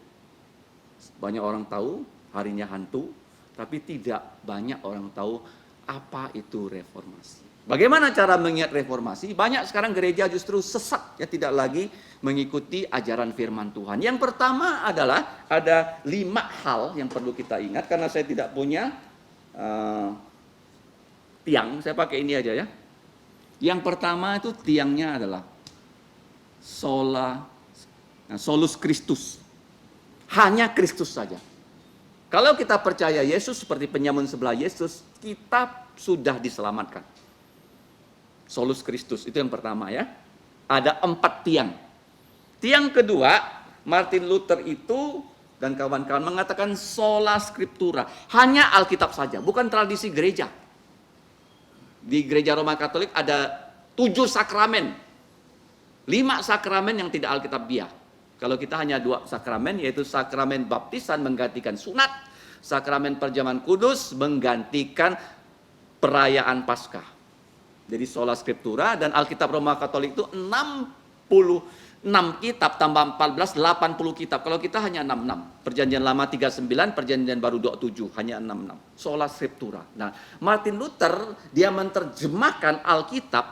Speaker 1: Banyak orang tahu harinya hantu, tapi tidak banyak orang tahu apa itu reformasi. Bagaimana cara mengingat reformasi? Banyak sekarang gereja justru sesat, ya tidak lagi mengikuti ajaran firman Tuhan. Yang pertama adalah ada 5 hal yang perlu kita ingat, karena saya tidak punya tiang, saya pakai ini aja ya. Yang pertama itu tiangnya adalah solus Christus. Hanya Kristus saja. Kalau kita percaya Yesus seperti penyamun sebelah Yesus, kita sudah diselamatkan. Solus Christus, itu yang pertama ya. Ada 4 tiang. Tiang kedua, Martin Luther itu dan kawan-kawan mengatakan sola scriptura. Hanya Alkitab saja, bukan tradisi gereja. Di gereja Roma Katolik ada 7 sakramen. 5 sakramen yang tidak Alkitabiah. Kalau kita hanya 2 sakramen, yaitu sakramen baptisan menggantikan sunat, sakramen perjamuan kudus menggantikan perayaan Paskah. Jadi sola scriptura, dan Alkitab Roma Katolik itu 66 kitab tambah 14, 80 kitab. Kalau kita hanya 66. Perjanjian Lama 39, Perjanjian Baru 27, hanya 66. Sola scriptura. Nah, Martin Luther dia menerjemahkan Alkitab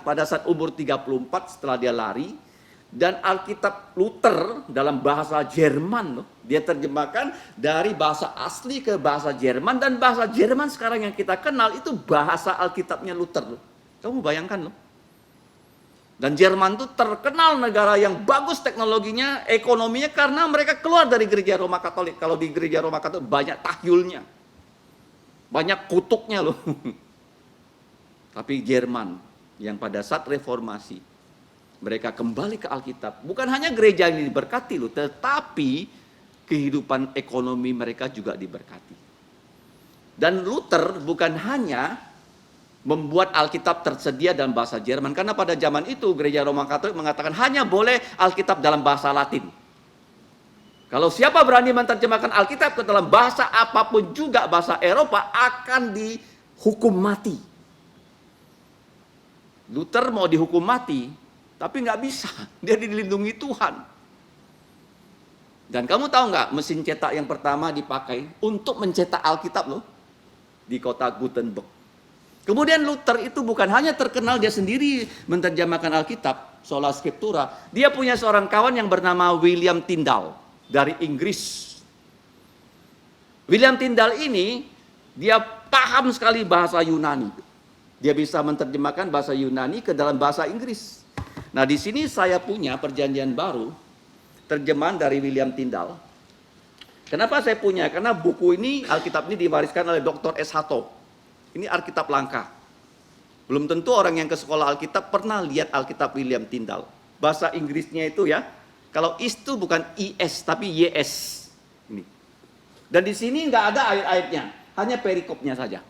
Speaker 1: pada saat umur 34 setelah dia lari. Dan Alkitab Luther dalam bahasa Jerman loh. Dia terjemahkan dari bahasa asli ke bahasa Jerman, dan bahasa Jerman sekarang yang kita kenal itu bahasa Alkitabnya Luther loh. Kamu bayangkan loh. Dan Jerman itu terkenal negara yang bagus teknologinya, ekonominya, karena mereka keluar dari gereja Roma Katolik. Kalau di gereja Roma Katolik banyak tahyulnya. Banyak kutuknya loh. Tapi Jerman yang pada saat reformasi mereka kembali ke Alkitab. Bukan hanya gereja ini diberkati loh, tetapi kehidupan ekonomi mereka juga diberkati. Dan Luther bukan hanya membuat Alkitab tersedia dalam bahasa Jerman, karena pada zaman itu gereja Roma Katolik mengatakan hanya boleh Alkitab dalam bahasa Latin. Kalau siapa berani menerjemahkan Alkitab ke dalam bahasa apapun juga, bahasa Eropa, akan dihukum mati. Luther mau dihukum mati, tapi nggak bisa, dia dilindungi Tuhan. Dan kamu tahu nggak, mesin cetak yang pertama dipakai untuk mencetak Alkitab loh, di kota Gutenberg. Kemudian Luther itu bukan hanya terkenal dia sendiri menerjemahkan Alkitab, sola scriptura, dia punya seorang kawan yang bernama William Tyndale dari Inggris. William Tyndale ini, dia paham sekali bahasa Yunani. Dia bisa menerjemahkan bahasa Yunani ke dalam bahasa Inggris. Nah, di sini saya punya Perjanjian Baru, terjemahan dari William Tyndale. Kenapa saya punya? Karena buku ini, Alkitab ini diwariskan oleh Dr. S. Hatto. Ini Alkitab langka. Belum tentu orang yang ke sekolah Alkitab pernah lihat Alkitab William Tyndale. Bahasa Inggrisnya itu ya, kalau is itu bukan is, tapi yes. Ini. Dan di sini nggak ada ayat-ayatnya, hanya perikopnya saja.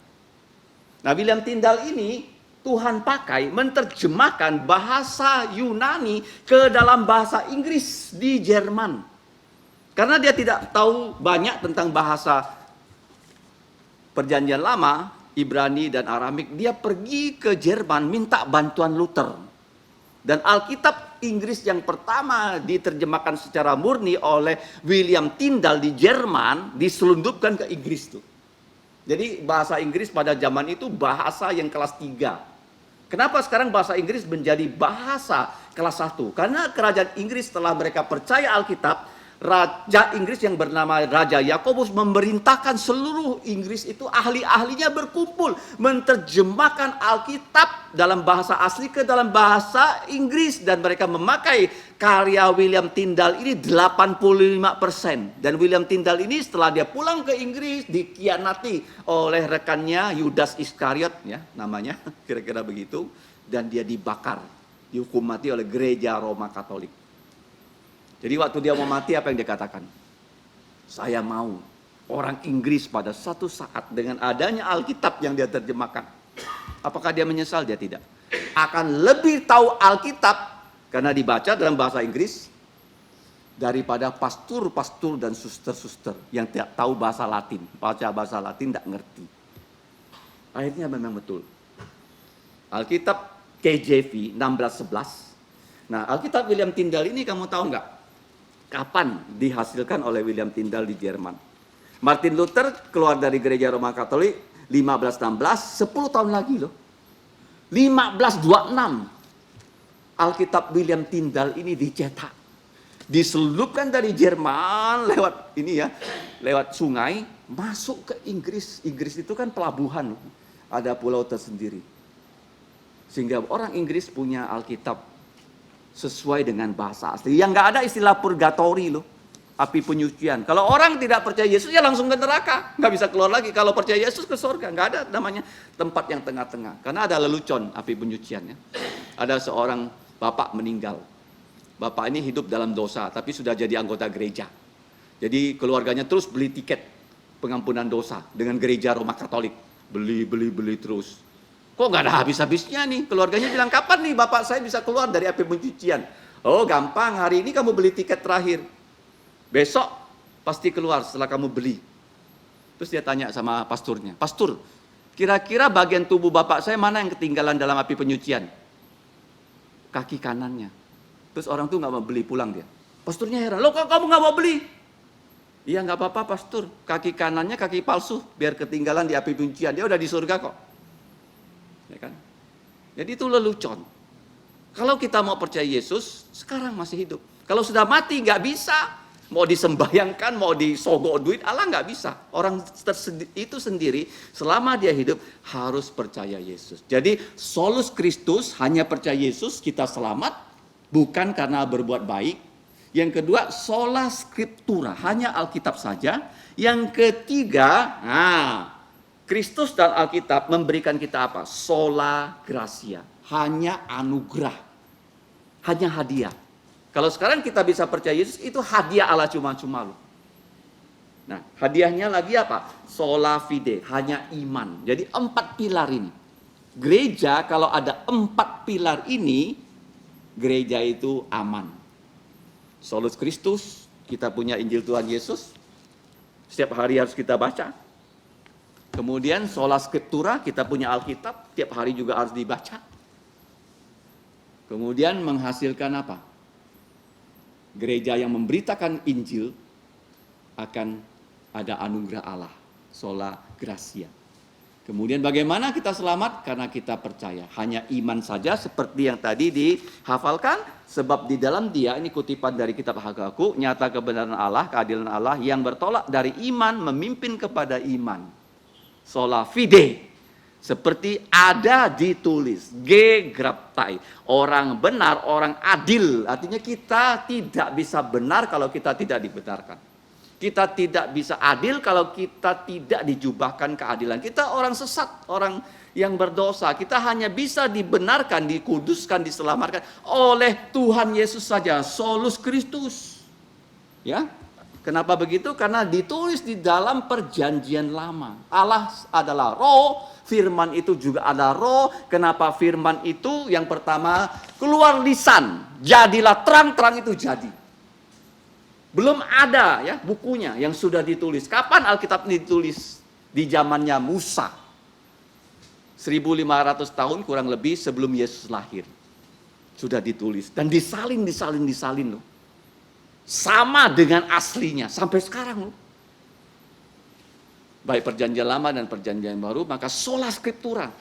Speaker 1: Nah, William Tyndale ini Tuhan pakai menerjemahkan bahasa Yunani ke dalam bahasa Inggris di Jerman. Karena dia tidak tahu banyak tentang bahasa Perjanjian Lama, Ibrani dan Aramik, dia pergi ke Jerman minta bantuan Luther. Dan Alkitab Inggris yang pertama diterjemahkan secara murni oleh William Tyndale di Jerman diselundupkan ke Inggris tuh. Jadi bahasa Inggris pada zaman itu bahasa yang kelas 3. Kenapa sekarang bahasa Inggris menjadi bahasa kelas 1? Karena kerajaan Inggris setelah mereka percaya Alkitab, Raja Inggris yang bernama Raja Yakobus memerintahkan seluruh Inggris itu ahli-ahlinya berkumpul menerjemahkan Alkitab dalam bahasa asli ke dalam bahasa Inggris, dan mereka memakai karya William Tyndale ini 85%. Dan William Tyndale ini setelah dia pulang ke Inggris dikhianati oleh rekannya Yudas Iskariot ya namanya, kira-kira begitu, dan dia dibakar, dihukum mati oleh gereja Roma Katolik. Jadi waktu dia mau mati apa yang dia katakan? Saya mau orang Inggris pada satu saat dengan adanya Alkitab yang dia terjemahkan. Apakah dia menyesal? Dia tidak. Akan lebih tahu Alkitab karena dibaca dalam bahasa Inggris daripada pastor-pastor dan suster-suster yang tidak tahu bahasa Latin. Baca bahasa Latin tidak ngerti. Akhirnya memang betul. Alkitab KJV 1611. Nah, Alkitab William Tyndale ini kamu tahu nggak? Kapan dihasilkan oleh William Tyndale di Jerman? Martin Luther keluar dari gereja Roma Katolik 1516, 10 tahun lagi loh. 1526. Alkitab William Tyndale ini dicetak. Diselupkan dari Jerman lewat lewat sungai masuk ke Inggris. Inggris itu kan pelabuhan, ada pulau tersendiri. Sehingga orang Inggris punya Alkitab sesuai dengan bahasa asli. Yang nggak ada istilah purgatori loh, api penyucian. Kalau orang tidak percaya Yesus ya langsung ke neraka, nggak bisa keluar lagi. Kalau percaya Yesus ke surga, nggak ada namanya tempat yang tengah-tengah. Karena ada lelucon api penyuciannya. Ada seorang bapak meninggal. Bapak ini hidup dalam dosa, tapi sudah jadi anggota gereja. Jadi keluarganya terus beli tiket pengampunan dosa dengan gereja Roma Katolik. Beli terus. Kok nggak ada habis-habisnya nih? Keluarganya bilang, kapan nih bapak saya bisa keluar dari api pencucian? Oh gampang, hari ini kamu beli tiket terakhir. Besok pasti keluar setelah kamu beli. Terus dia tanya sama pasturnya, pastur, kira-kira bagian tubuh bapak saya mana yang ketinggalan dalam api penyucian? Kaki kanannya. Terus orang tuh nggak mau beli, pulang dia. Pasturnya heran, loh kok kamu nggak mau beli? Iya nggak apa-apa pastur, kaki kanannya kaki palsu, biar ketinggalan di api penyucian. Dia udah di surga kok. Ya kan? Jadi itu lelucon. Kalau kita mau percaya Yesus, sekarang masih hidup. Kalau sudah mati nggak bisa. Mau disembayangkan, mau disogok duit, Allah nggak bisa. Orang itu sendiri selama dia hidup harus percaya Yesus. Jadi solus Christus, hanya percaya Yesus kita selamat, bukan karena berbuat baik. Yang kedua, sola scriptura, hanya Alkitab saja. Yang ketiga, Kristus dan Alkitab memberikan kita apa? Sola gratia, hanya anugerah, hanya hadiah. Kalau sekarang kita bisa percaya Yesus, itu hadiah Allah cuma-cuma loh. Nah, hadiahnya lagi apa? Sola fide, hanya iman. Jadi 4 pilar ini. Gereja kalau ada 4 pilar ini, gereja itu aman. Solus Christus, kita punya Injil Tuhan Yesus. Setiap hari harus kita baca. Kemudian sola scriptura, kita punya Alkitab, tiap hari juga harus dibaca. Kemudian menghasilkan apa? Gereja yang memberitakan Injil akan ada anugerah Allah, sola gratia. Kemudian bagaimana kita selamat? Karena kita percaya. Hanya iman saja seperti yang tadi dihafalkan. Sebab di dalam dia, ini kutipan dari kitab Habakuk, nyata kebenaran Allah, keadilan Allah yang bertolak dari iman memimpin kepada iman. Sola fide. Seperti ada ditulis, gegraptai, orang benar, orang adil. Artinya kita tidak bisa benar kalau kita tidak dibenarkan. Kita tidak bisa adil kalau kita tidak dijubahkan keadilan. Kita orang sesat, orang yang berdosa. Kita hanya bisa dibenarkan, dikuduskan, diselamatkan oleh Tuhan Yesus saja, solus Christus. Ya, kenapa begitu? Karena ditulis di dalam perjanjian lama. Allah adalah roh, firman itu juga ada roh. Kenapa firman itu? Yang pertama, keluar lisan, jadilah terang, terang itu jadi. Belum ada ya bukunya yang sudah ditulis. Kapan Alkitab ditulis? Di zamannya Musa. 1500 tahun kurang lebih sebelum Yesus lahir. Sudah ditulis dan disalin loh. Sama dengan aslinya sampai sekarang loh. Baik perjanjian lama dan perjanjian baru, maka sola scriptura.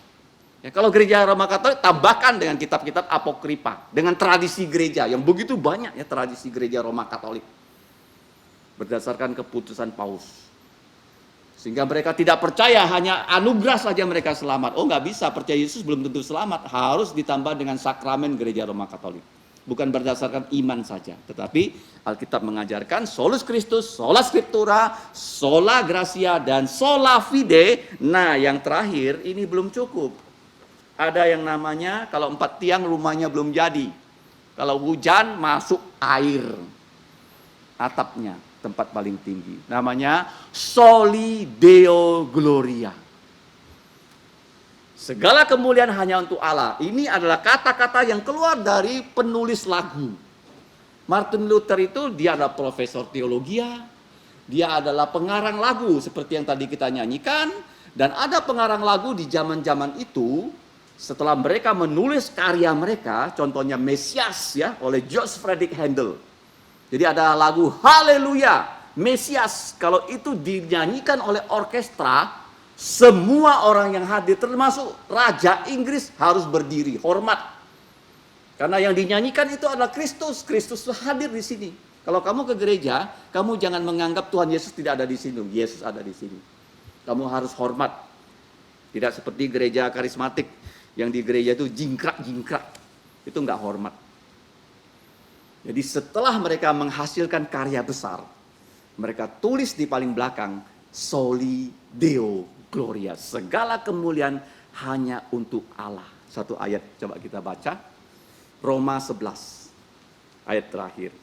Speaker 1: Ya, kalau gereja Roma Katolik tambahkan dengan kitab-kitab apokripa, dengan tradisi gereja yang begitu banyak ya, tradisi gereja Roma Katolik. Berdasarkan keputusan Paus. Sehingga mereka tidak percaya hanya anugerah saja mereka selamat. Oh nggak bisa, percaya Yesus belum tentu selamat. Harus ditambah dengan sakramen gereja Roma Katolik. Bukan berdasarkan iman saja. Tetapi Alkitab mengajarkan solus Christus, sola scriptura, sola gratia, dan sola fide. Nah yang terakhir ini belum cukup. Ada yang namanya kalau 4 tiang rumahnya belum jadi. Kalau hujan masuk air atapnya. tempat paling tinggi. Namanya Soli Deo Gloria. Segala kemuliaan hanya untuk Allah. Ini adalah kata-kata yang keluar dari penulis lagu. Martin Luther itu dia adalah profesor teologi. Dia adalah pengarang lagu seperti yang tadi kita nyanyikan. Dan ada pengarang lagu di zaman-zaman itu. Setelah mereka menulis karya mereka, contohnya Mesias ya oleh George Frederick Handel. Jadi ada lagu Haleluya, Mesias. Kalau itu dinyanyikan oleh orkestra, semua orang yang hadir termasuk Raja Inggris harus berdiri, hormat. Karena yang dinyanyikan itu adalah Kristus. Kristus hadir di sini. Kalau kamu ke gereja, kamu jangan menganggap Tuhan Yesus tidak ada di sini. Yesus ada di sini. Kamu harus hormat. Tidak seperti gereja karismatik. Yang di gereja itu jingkrak-jingkrak. Itu enggak hormat. Jadi setelah mereka menghasilkan karya besar, mereka tulis di paling belakang, Soli Deo Gloria. Segala kemuliaan hanya untuk Allah. Satu ayat coba kita baca. Roma 11. Ayat terakhir.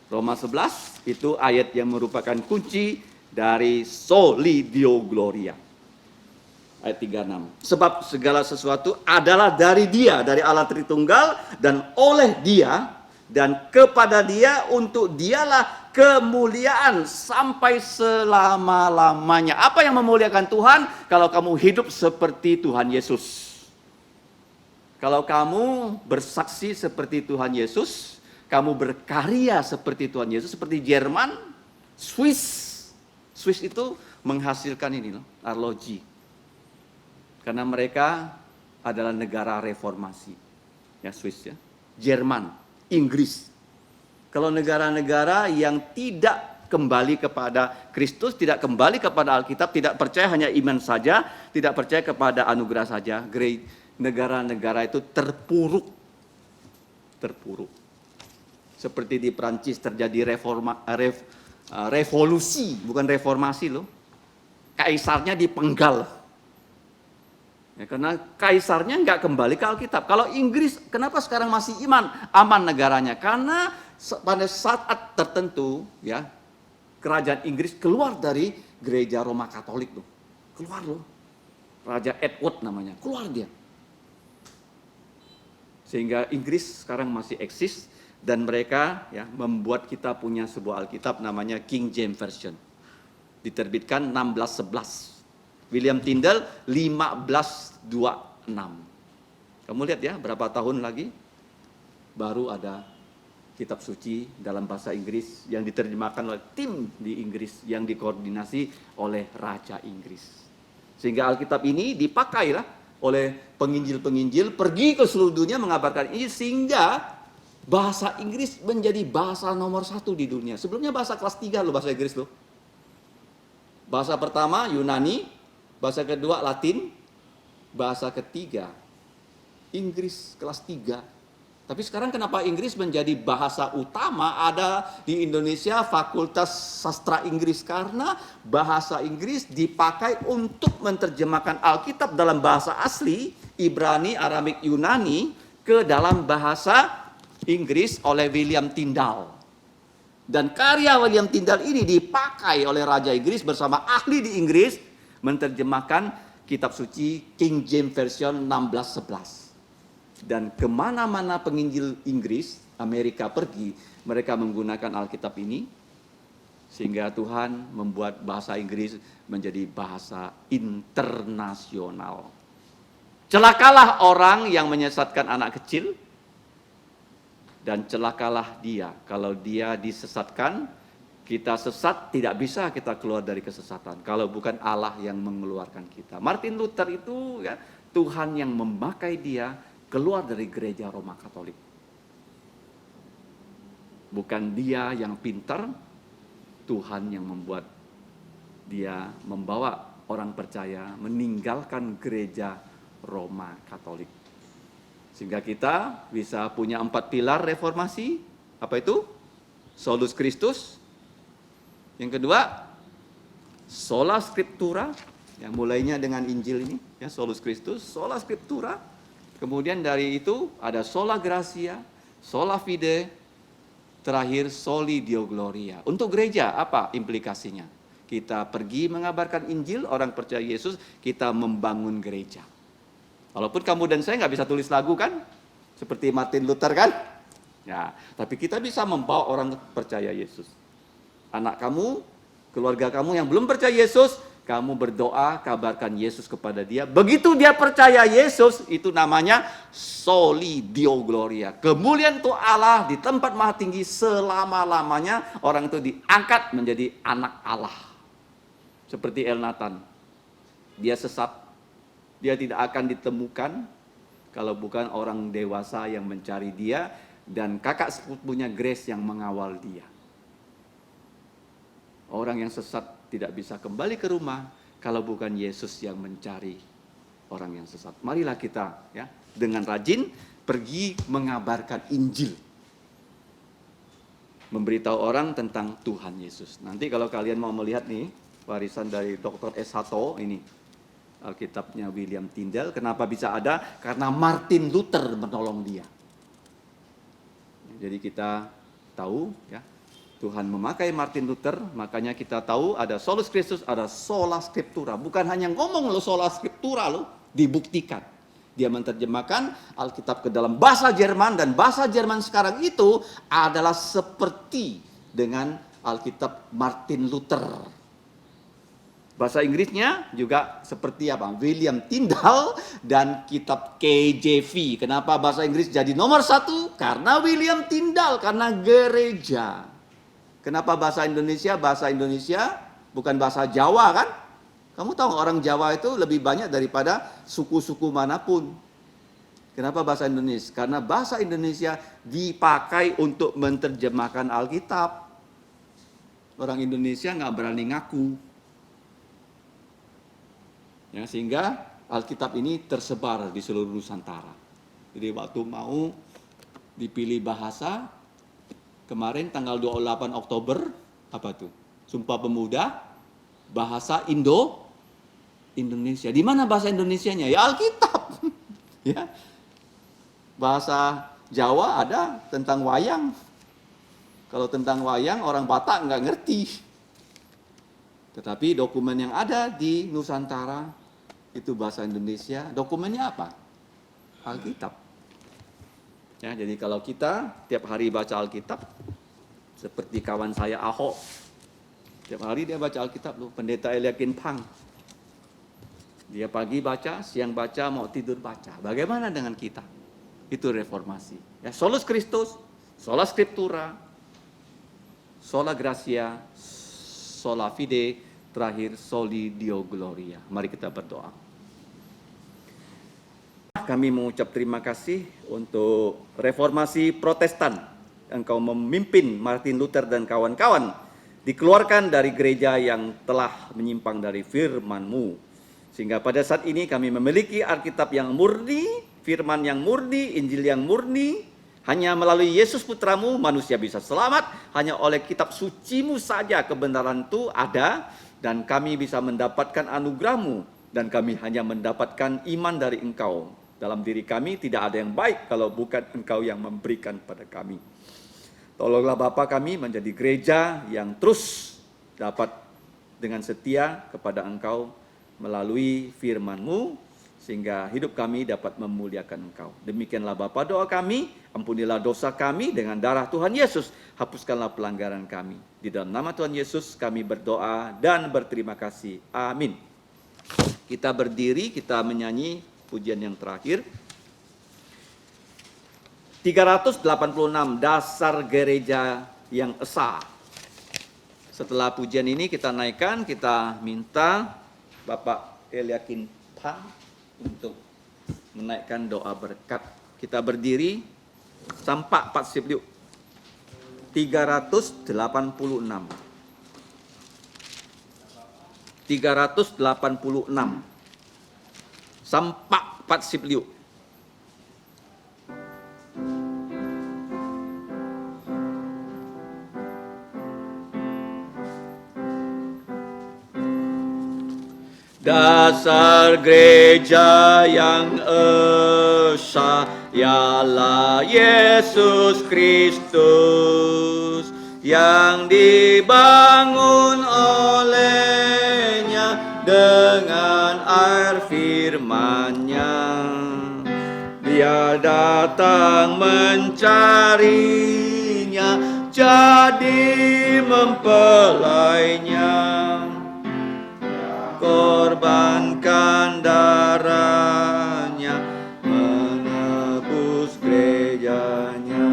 Speaker 1: Roma 11 itu ayat yang merupakan kunci dari Soli Deo Gloria. Ayat 36. Sebab segala sesuatu adalah dari Dia, dari Allah Tritunggal, dan oleh Dia, dan kepada Dia, untuk Dialah kemuliaan sampai selama-lamanya. Apa yang memuliakan Tuhan? Kalau kamu hidup seperti Tuhan Yesus. Kalau kamu bersaksi seperti Tuhan Yesus, kamu berkarya seperti Tuhan Yesus, seperti Jerman, Swiss. Swiss itu menghasilkan ini loh, arloji. Karena mereka adalah negara reformasi. Ya, Swiss ya. Jerman, Inggris. Kalau negara-negara yang tidak kembali kepada Kristus, tidak kembali kepada Alkitab, tidak percaya hanya iman saja, tidak percaya kepada anugerah saja, negara-negara itu terpuruk. Terpuruk. Seperti di Prancis terjadi revolusi, bukan reformasi loh. Kaisarnya dipenggal. Ya, karena kaisarnya nggak kembali ke Alkitab. Kalau Inggris, kenapa sekarang masih aman negaranya? Karena pada saat tertentu, ya, kerajaan Inggris keluar dari gereja Roma Katolik loh, keluar loh. Raja Edward namanya, keluar dia. Sehingga Inggris sekarang masih eksis dan mereka ya membuat kita punya sebuah Alkitab namanya King James Version. Diterbitkan 1611. William Tyndale 1526. Kamu lihat ya, berapa tahun lagi baru ada kitab suci dalam bahasa Inggris yang diterjemahkan oleh tim di Inggris yang dikoordinasi oleh Raja Inggris. Sehingga Alkitab ini dipakailah oleh penginjil-penginjil pergi ke seluruh dunia mengabarkan Injil, sehingga bahasa Inggris menjadi bahasa nomor 1 di dunia. Sebelumnya bahasa kelas 3 loh bahasa Inggris loh. Bahasa pertama Yunani, bahasa kedua Latin, bahasa ketiga Inggris kelas 3. Tapi sekarang kenapa Inggris menjadi bahasa utama ada di Indonesia Fakultas Sastra Inggris? Karena bahasa Inggris dipakai untuk menerjemahkan Alkitab dalam bahasa asli, Ibrani, Aramik, Yunani, ke dalam bahasa Inggris oleh William Tyndale. Dan karya William Tyndale ini dipakai oleh Raja Inggris bersama ahli di Inggris menerjemahkan kitab suci King James Version 1611. Dan kemana-mana penginjil Inggris, Amerika pergi, mereka menggunakan Alkitab ini. Sehingga Tuhan membuat bahasa Inggris menjadi bahasa internasional. Celakalah orang yang menyesatkan anak kecil, dan celakalah dia kalau dia disesatkan. Kita sesat, tidak bisa kita keluar dari kesesatan kalau bukan Allah yang mengeluarkan kita. Martin Luther itu ya, Tuhan yang memakai dia keluar dari gereja Roma Katolik. Bukan dia yang pintar, Tuhan yang membuat dia membawa orang percaya meninggalkan gereja Roma Katolik. Sehingga kita bisa punya 4 pilar reformasi. Apa itu? Solus Christus. Yang kedua, sola scriptura, yang mulainya dengan Injil ini, ya, Solus Christus, sola scriptura. Kemudian dari itu ada sola gratia, sola fide, terakhir soli Deo Gloria. Untuk gereja apa implikasinya? Kita pergi mengabarkan Injil, orang percaya Yesus, kita membangun gereja. Walaupun kamu dan saya nggak bisa tulis lagu kan? Seperti Martin Luther kan? Ya, tapi kita bisa membawa orang percaya Yesus. Anak kamu, keluarga kamu yang belum percaya Yesus, kamu berdoa, kabarkan Yesus kepada dia. Begitu dia percaya Yesus, itu namanya soli Deo Gloria. Kemuliaan untuk Allah di tempat maha tinggi selama-lamanya. Orang itu diangkat menjadi anak Allah. Seperti Elnatan. Dia sesat. Dia tidak akan ditemukan kalau bukan orang dewasa yang mencari dia dan kakak sepupunya Grace yang mengawal dia. Orang yang sesat tidak bisa kembali ke rumah kalau bukan Yesus yang mencari orang yang sesat. Marilah kita ya dengan rajin pergi mengabarkan Injil. Memberitahu orang tentang Tuhan Yesus. Nanti kalau kalian mau melihat nih warisan dari Dr. S. Hato ini Alkitabnya William Tyndale. Kenapa bisa ada? Karena Martin Luther menolong dia. Jadi kita tahu ya Tuhan memakai Martin Luther, makanya kita tahu ada solus Christus, ada sola scriptura. Bukan hanya ngomong lo sola scriptura lo, dibuktikan. Dia menerjemahkan Alkitab ke dalam bahasa Jerman, dan bahasa Jerman sekarang itu adalah seperti dengan Alkitab Martin Luther. Bahasa Inggrisnya juga seperti apa? William Tyndale dan kitab KJV. Kenapa bahasa Inggris jadi nomor 1? Karena William Tyndale, karena gereja. Kenapa bahasa Indonesia? Bahasa Indonesia bukan bahasa Jawa kan? Kamu tahu orang Jawa itu lebih banyak daripada suku-suku manapun. Kenapa bahasa Indonesia? Karena bahasa Indonesia dipakai untuk menerjemahkan Alkitab. Orang Indonesia nggak berani ngaku. Ya, sehingga Alkitab ini tersebar di seluruh Nusantara. Jadi waktu mau dipilih bahasa, kemarin tanggal 28 Oktober, apa tuh? Sumpah Pemuda, bahasa Indonesia. Di mana bahasa Indonesianya? Ya Alkitab. Ya. Bahasa Jawa ada tentang wayang. Kalau tentang wayang orang Batak nggak ngerti. Tetapi dokumen yang ada di Nusantara itu bahasa Indonesia. Dokumennya apa? Alkitab. Ya, jadi kalau kita tiap hari baca Alkitab, seperti kawan saya Ahok, tiap hari dia baca Alkitab loh, Pendeta Eliakin Pang. Dia pagi baca, siang baca, mau tidur baca. Bagaimana dengan kita? Itu reformasi. Ya, solus Christus, sola scriptura, sola gratia, sola fide, terakhir soli Deo Gloria. Mari kita berdoa. Kami mengucap terima kasih untuk reformasi Protestan. Engkau memimpin Martin Luther dan kawan-kawan dikeluarkan dari gereja yang telah menyimpang dari firman-Mu. Sehingga pada saat ini kami memiliki Alkitab yang murni, firman yang murni, Injil yang murni. Hanya melalui Yesus Putramu manusia bisa selamat. Hanya oleh kitab suci-Mu saja kebenaran itu ada. Dan kami bisa mendapatkan anugerah-Mu. Dan kami hanya mendapatkan iman dari Engkau. Dalam diri kami tidak ada yang baik kalau bukan Engkau yang memberikan pada kami. Tolonglah Bapa kami menjadi gereja yang terus dapat dengan setia kepada Engkau melalui firman-Mu, sehingga hidup kami dapat memuliakan Engkau. Demikianlah Bapa doa kami, ampunilah dosa kami dengan darah Tuhan Yesus, hapuskanlah pelanggaran kami. Di dalam nama Tuhan Yesus kami berdoa dan berterima kasih. Amin. Kita berdiri, kita menyanyi pujian yang terakhir. 386, dasar gereja yang esa. Setelah pujian ini kita naikkan, kita minta Bapak Eliakin Pang untuk menaikkan doa berkat. Kita berdiri, sampak 40 yuk. 386. 386. Sampak 40 yuk. Dasar gereja yang percayalah Yesus Kristus yang dibangun olehnya dengan air firman-Nya. Dia datang mencarinya, jadi mempelainya, korbankan darahnya, menebus gerejanya.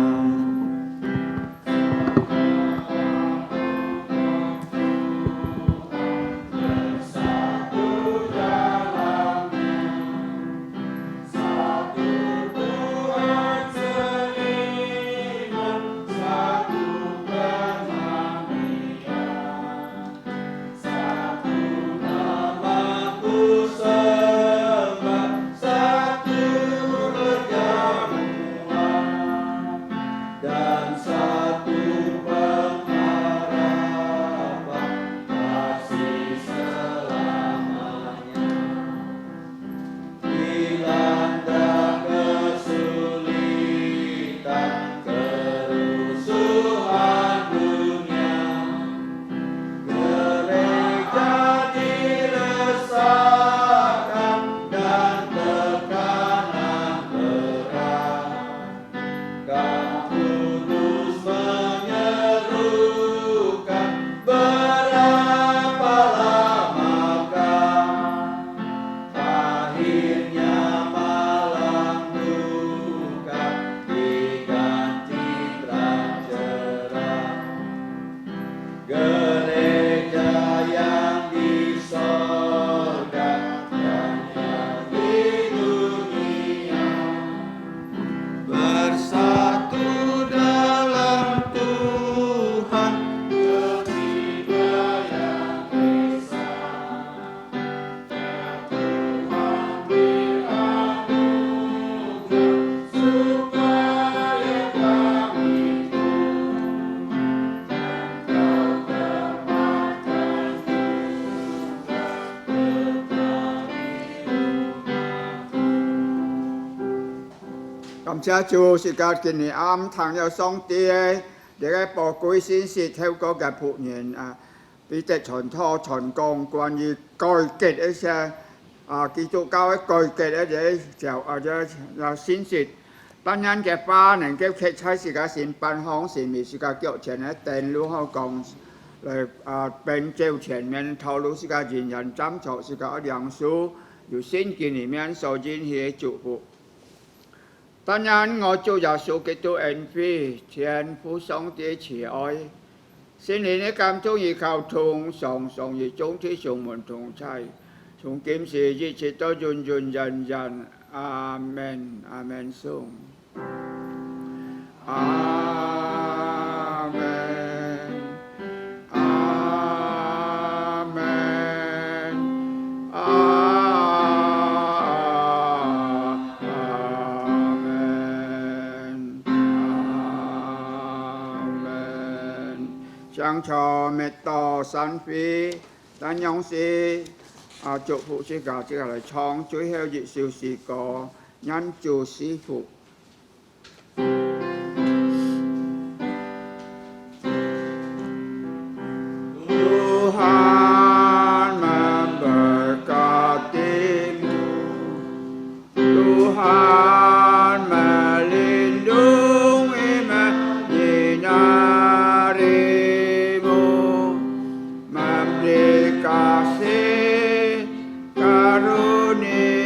Speaker 2: Cảm謝主是家今年啱談有上帝嘅寶貴信息，透過嘅僕人彼得傳託傳講關於改革一些基督教嘅改革一啲就信息。當然嘅話能夠揭出是個先辦行是咪是個腳前嘅電路好講嚟並就前面透露是個人人斟酌是個兩書有聖經裡面所引起嘅祝福。當然，我主耶穌基督恩惠、天父上帝慈愛、聖靈的感動與交通，常常與眾弟兄們同在，從今時一直到永永遠遠。阿門，阿門，頌。阿門，阿門，將錯滅道神飛，但用是祝福是教即係嚟唱最後一首詩歌，因主賜福。Tuhan memberkatimu, Tuhan melindungi menyinarimu, memberi kasih karunia